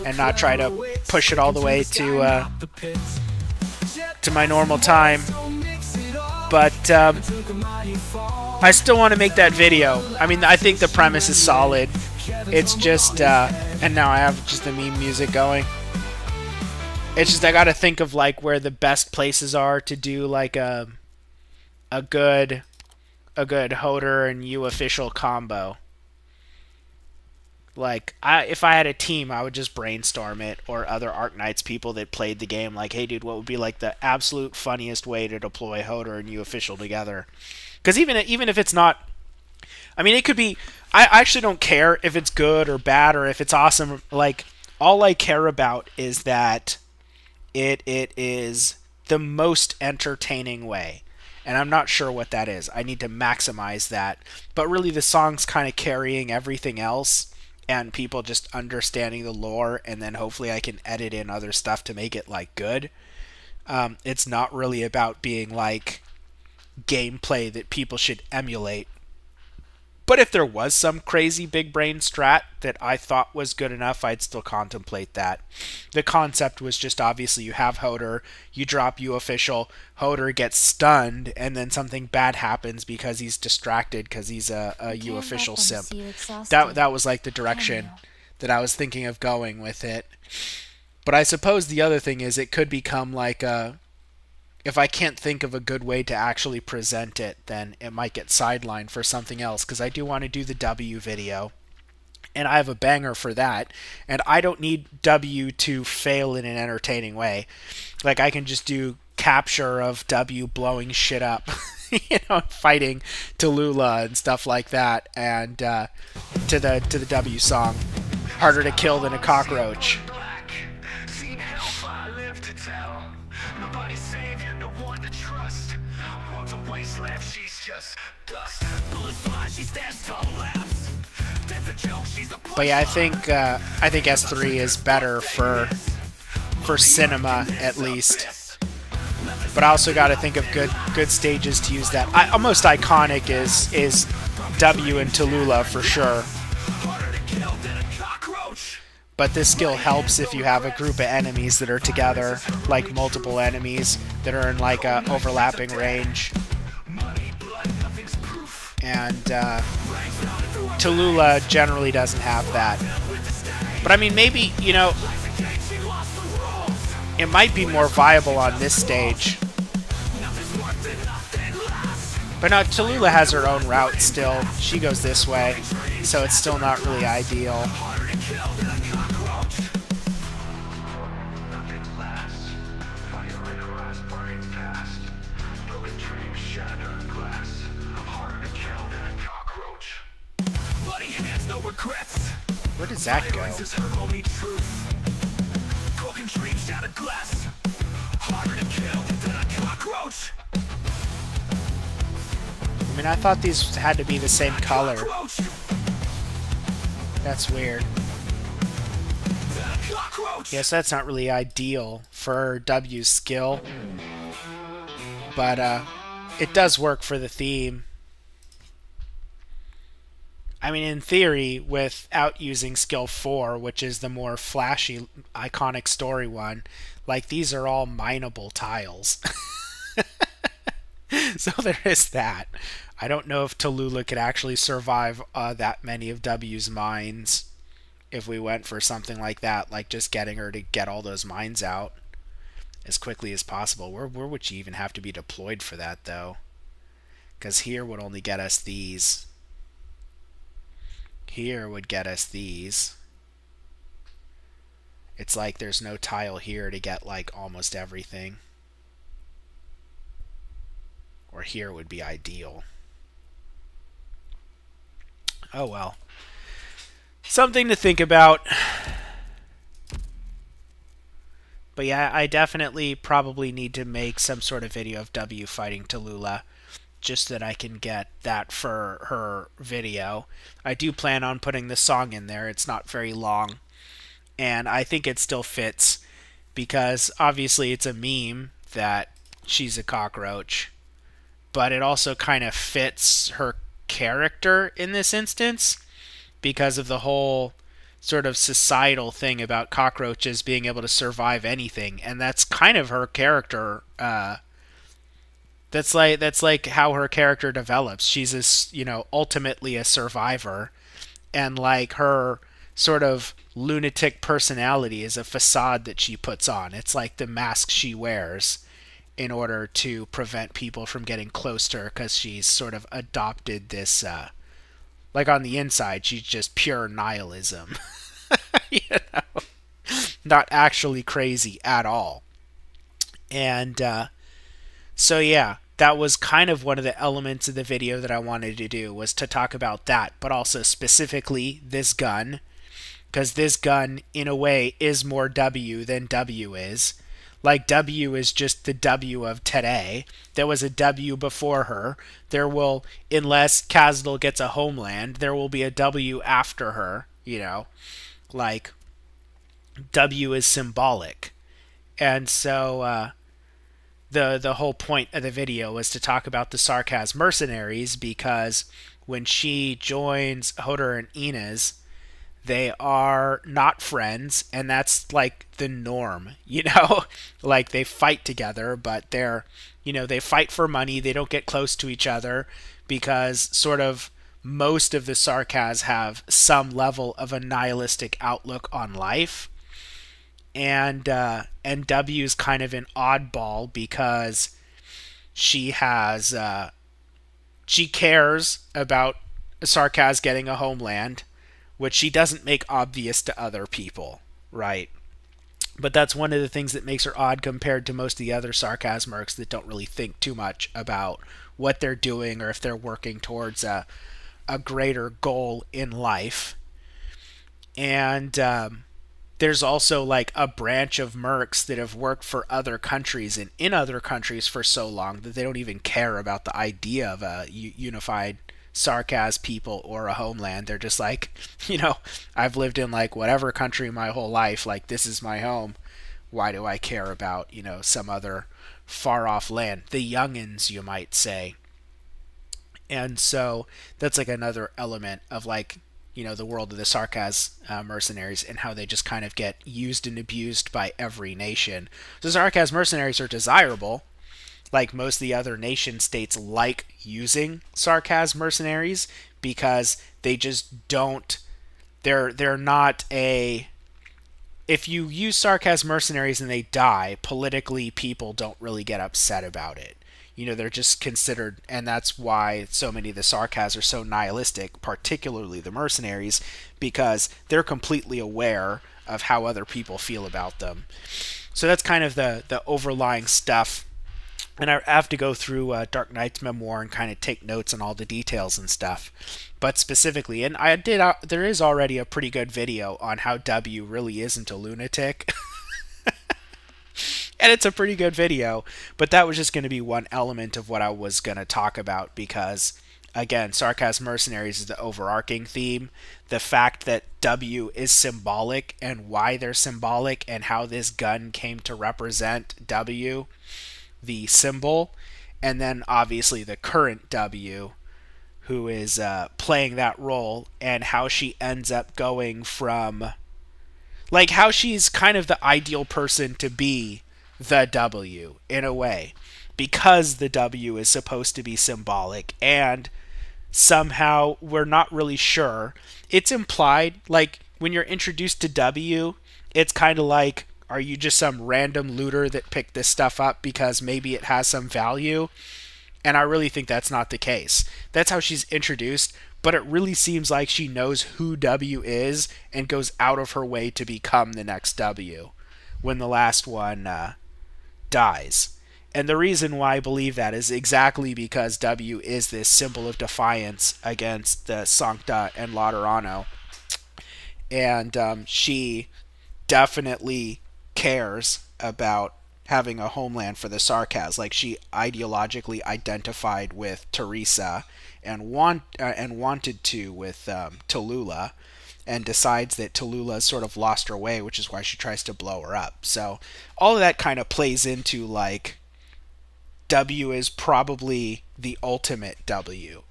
and not try to push it all the way to my normal time. But I still want to make that video. I mean, I think the premise is solid. It's just, and now I have just the meme music going. It's just I gotta think of like where the best places are to do like a good Hoder and you official combo. Like, if I had a team, I would just brainstorm it, or other Arknights people that played the game, like, hey dude, what would be like the absolute funniest way to deploy Hoder and you official together? Because even if it's not, I mean, it could be, I actually don't care if it's good or bad or if it's awesome. Like, all I care about is that it is the most entertaining way. And I'm not sure what that is. I need to maximize that. But really, the song's kind of carrying everything else, and people just understanding the lore, and then hopefully I can edit in other stuff to make it like good. It's not really about being like gameplay that people should emulate. But if there was some crazy big brain strat that I thought was good enough, I'd still contemplate that. The concept was just obviously you have Hoder, you drop you official, Hoder gets stunned, and then something bad happens because he's distracted because he's a you official simp. That was like the direction that I was thinking of going with it. But I suppose the other thing is it could become like a, if I can't think of a good way to actually present it, then it might get sidelined for something else, because I do want to do the W video, and I have a banger for that, and I don't need W to fail in an entertaining way. Like, I can just do capture of W blowing shit up, you know, fighting Tallulah and stuff like that, and to the W song, harder to kill than a cockroach. But yeah, I think S3 is better for cinema at least. But I also got to think of good stages to use that. Most iconic is W and Tallulah for sure. But this skill helps if you have a group of enemies that are together, like multiple enemies that are in like a overlapping range. And Tallulah generally doesn't have that. But I mean, maybe, you know, it might be more viable on this stage. But no, Tallulah has her own route still. She goes this way, so it's still not really ideal. Where does that go? I mean, I thought these had to be the same color. That's weird. Yes, that's not really ideal for W's skill. But it does work for the theme. I mean, in theory, without using skill 4, which is the more flashy, iconic story one, like, these are all mineable tiles. So there is that. I don't know if Tallulah could actually survive that many of W's mines if we went for something like that, like just getting her to get all those mines out as quickly as possible. Where would she even have to be deployed for that, though? Because here would only get us these. Here would get us these. It's like there's no tile here to get like almost everything. Or here would be ideal. Oh well. Something to think about. But yeah, I definitely probably need to make some sort of video of W fighting Tallulah, just that I can get that for her video. I do plan on putting the song in there. It's not very long. And I think it still fits because obviously it's a meme that she's a cockroach, but it also kind of fits her character in this instance because of the whole sort of societal thing about cockroaches being able to survive anything, and that's kind of her character. That's like how her character develops. She's ultimately a survivor, and like her sort of lunatic personality is a facade that she puts on. It's like the mask she wears in order to prevent people from getting close to her because she's sort of adopted this like on the inside she's just pure nihilism. you know Not actually crazy at all. And so yeah, that was kind of one of the elements of the video that I wanted to do, was to talk about that, but also specifically this gun, because this gun in a way is more W than W is. Like, W is just the W of today. There was a W before her. There will, unless Kazdal gets a homeland, there will be a W after her, Like, W is symbolic. And so, the whole point of the video was to talk about the Sarkaz mercenaries, because when she joins Hodor and Inez, they are not friends, and that's like the norm, like they fight together, but they fight for money. They don't get close to each other because sort of most of the Sarkaz have some level of a nihilistic outlook on life. And W's kind of an oddball because she cares about Sarkaz getting a homeland, which she doesn't make obvious to other people, right? But that's one of the things that makes her odd compared to most of the other Sarkaz mercs that don't really think too much about what they're doing or if they're working towards a greater goal in life. And there's also like a branch of mercs that have worked for other countries and in other countries for so long that they don't even care about the idea of a unified Sarkaz people or a homeland. They're just like, I've lived in like whatever country my whole life, like this is my home. Why do I care about, some other far off land? The youngins, you might say. And so that's like another element of like, the world of the Sarkaz mercenaries and how they just kind of get used and abused by every nation. The Sarkaz mercenaries are desirable. Like most of the other nation states like using Sarkaz mercenaries because they just don't, they're not a, if you use Sarkaz mercenaries and they die, politically people don't really get upset about it. They're just considered, and that's why so many of the Sarkaz are so nihilistic, particularly the mercenaries, because they're completely aware of how other people feel about them. So that's kind of the overlying stuff. And I have to go through Dark Knight's memoir and kind of take notes on all the details and stuff. But specifically, and there is already a pretty good video on how W really isn't a lunatic. And it's a pretty good video, but that was just going to be one element of what I was going to talk about because, again, Sarkaz Mercenaries is the overarching theme. The fact that W is symbolic and why they're symbolic and how this gun came to represent W, the symbol, and then obviously the current W, who is playing that role, and how she ends up going from, like, how she's kind of the ideal person to be the W in a way, because the W is supposed to be symbolic, and somehow we're not really sure. It's implied, like, when you're introduced to W, it's kind of like, are you just some random looter that picked this stuff up because maybe it has some value? And I really think that's not the case. That's how she's introduced, but it really seems like she knows who W is and goes out of her way to become the next W when the last one dies. And the reason why I believe that is exactly because W is this symbol of defiance against the Sancta and Laterano. And she definitely cares about having a homeland for the Sarkaz. Like, she ideologically identified with Teresa and wanted to with Tallulah, and decides that Tallulah's sort of lost her way, which is why she tries to blow her up. So all of that kind of plays into like W is probably the ultimate W.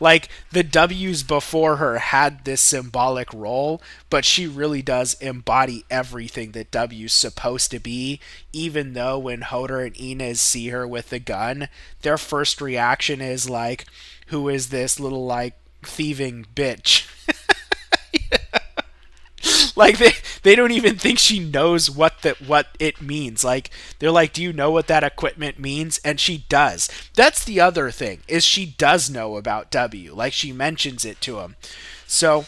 Like, the W's before her had this symbolic role, but she really does embody everything that W's supposed to be, even though when Hoder and Inez see her with the gun, their first reaction is like, who is this little, like, thieving bitch? Like, they don't even think she knows what it means. Like, they're like, do you know what that equipment means? And she does. That's the other thing, is she does know about W. Like, she mentions it to him. So,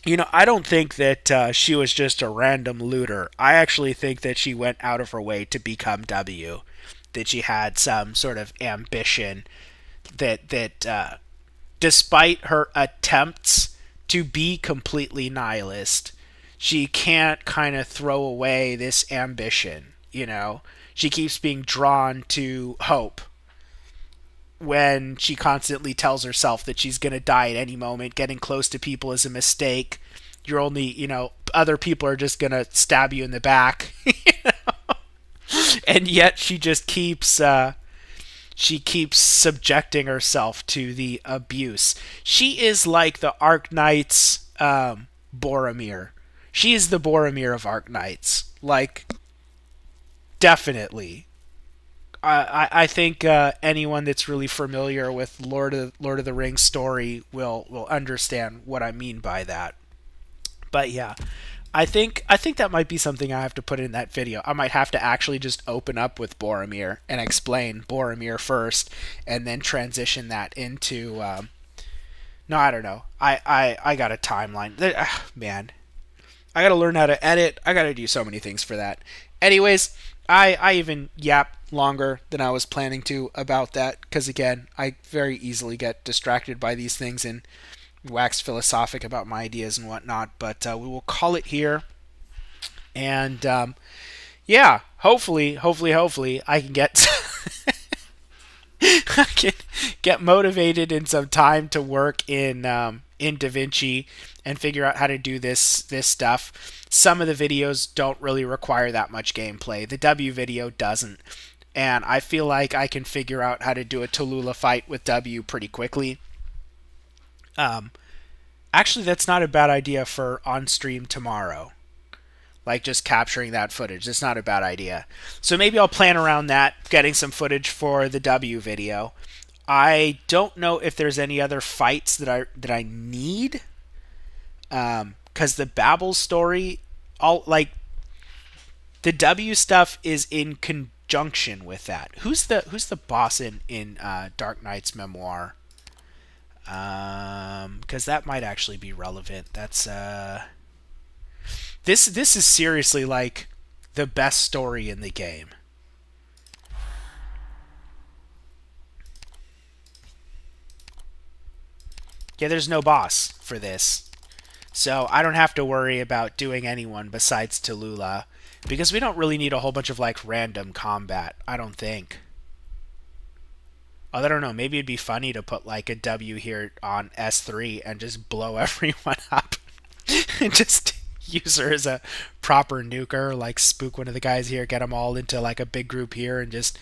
you know, I don't think that she was just a random looter. I actually think that she went out of her way to become W. That she had some sort of ambition that despite her attempts to be completely nihilist, she can't kind of throw away this ambition, you know? She keeps being drawn to hope when she constantly tells herself that she's going to die at any moment. Getting close to people is a mistake. You're only, you know, other people are just going to stab you in the back. You know? And yet she just keeps subjecting herself to the abuse. She is like the Arknights Boromir. She is the Boromir of Arknights. Like, definitely. I think anyone that's really familiar with Lord of the Rings story will understand what I mean by that. But yeah, I think that might be something I have to put in that video. I might have to actually just open up with Boromir and explain Boromir first, and then transition that into. No, I don't know. I got a timeline. Man, I gotta learn how to edit. I gotta do so many things for that. Anyways, I even yap longer than I was planning to about that, because again, I very easily get distracted by these things and wax philosophic about my ideas and whatnot. But we will call it here. And yeah, hopefully I can get I can get motivated in some time to work in DaVinci and figure out how to do this stuff. Some of the videos don't really require that much gameplay. The W video doesn't. And I feel like I can figure out how to do a Tallulah fight with W pretty quickly. Actually, that's not a bad idea for on stream tomorrow. Like, just capturing that footage. That's not a bad idea. So maybe I'll plan around that, getting some footage for the W video. I don't know if there's any other fights that I need. Because the Babel story, the W stuff is in conjunction with that. Who's the boss in Dark Knight's memoir? Because that might actually be relevant. That's this is seriously like the best story in the game. Yeah, there's no boss for this. So I don't have to worry about doing anyone besides Tallulah, because we don't really need a whole bunch of like random combat, I don't think. I don't know, maybe it'd be funny to put like a W here on S3 and just blow everyone up. And just use her as a proper nuker, like spook one of the guys here, get them all into like a big group here and just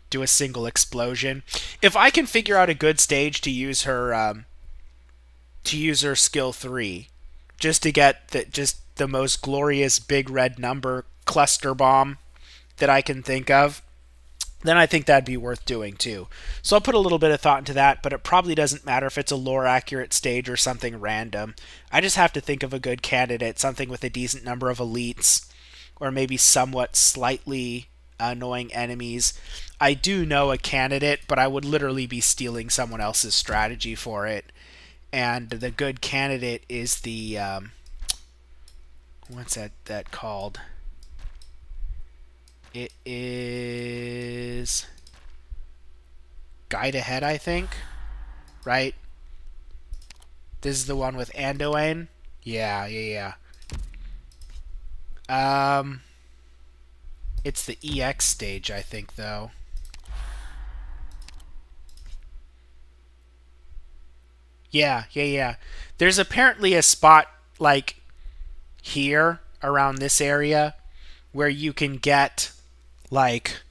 do a single explosion. If I can figure out a good stage to use her skill 3, just to get the most glorious big red number cluster bomb that I can think of, then I think that'd be worth doing too. So I'll put a little bit of thought into that, but it probably doesn't matter if it's a lore accurate stage or something random. I just have to think of a good candidate, something with a decent number of elites, or maybe somewhat slightly annoying enemies. I do know a candidate, but I would literally be stealing someone else's strategy for it. And the good candidate is the what's that called? It is Guide Ahead, I think. Right? This is the one with Anduin? Yeah. It's the EX stage, I think, though. Yeah. There's apparently a spot like here around this area where you can get like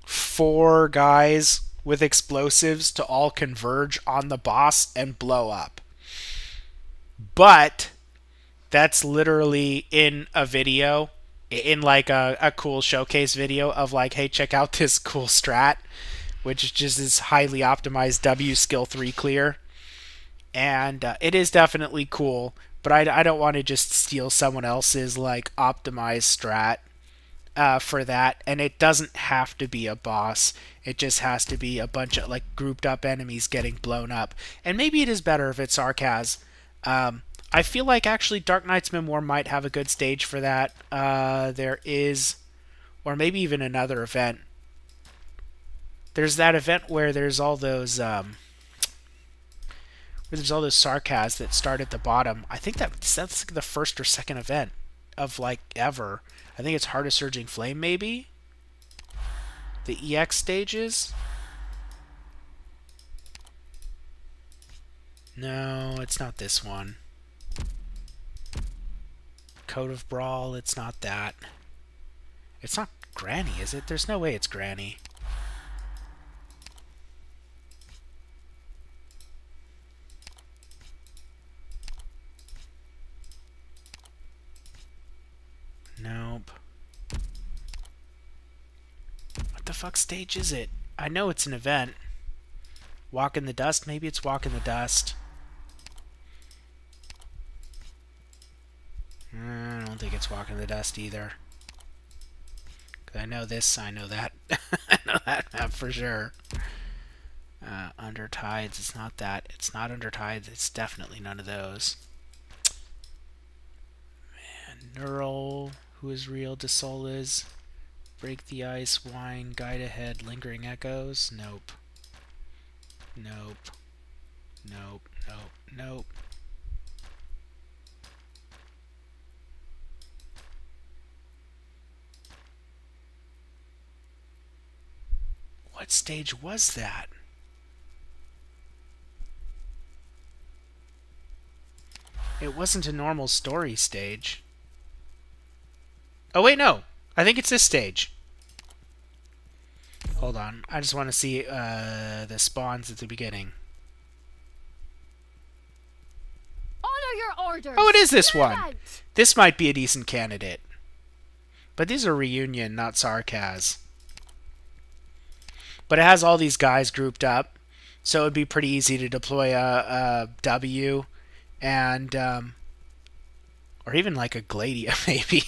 4 guys with explosives to all converge on the boss and blow up. But that's literally in a video, in like a cool showcase video of like, hey, check out this cool strat, which just is highly optimized W skill 3 clear. And it is definitely cool, but I don't want to just steal someone else's like optimized strat for that. And it doesn't have to be a boss. It just has to be a bunch of like grouped up enemies getting blown up. And maybe it is better if it's Sarkaz. I feel like actually Dark Knight's Memoir might have a good stage for that. There is, or maybe even another event. There's that event where there's all those Sarkaz that start at the bottom. I think that's like the first or second event of like ever. I think it's Heart of Surging Flame, maybe? The EX stages? No, it's not this one. Code of Brawl, it's not that. It's not Granny, is it? There's no way it's Granny. Nope. What the fuck stage is it? I know it's an event. Walk in the Dust? Maybe it's Walk in the Dust. I don't think it's Walk in the Dust either. 'Cause I know this, I know that. I know that map for sure. Under Tides, it's not that. It's not Under Tides, it's definitely none of those. Man, Neural... Who is Real? DeSol is. Break the Ice, Wine, Guide Ahead, Lingering Echoes. Nope. Nope. Nope. Nope. Nope. What stage was that? It wasn't a normal story stage. Oh, wait, no. I think it's this stage. Hold on. I just want to see the spawns at the beginning. Honor your orders. Oh, it is this one. This might be a decent candidate. But these are Reunion, not Sarkaz. But it has all these guys grouped up. So it would be pretty easy to deploy a W and... or even like a Gladia, maybe.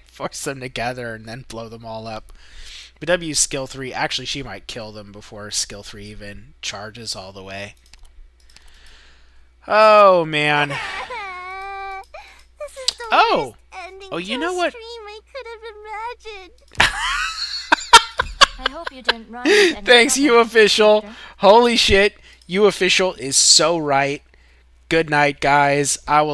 Force them together and then blow them all up. But W's skill 3, actually she might kill them before skill 3 even charges all the way. Oh man. This is the Oh! worst ending Oh, you to know a what? stream I could have imagined. I hope you didn't run into any Thanks, trouble, you official. Doctor. Holy shit, you official is so right. Good night, guys. I will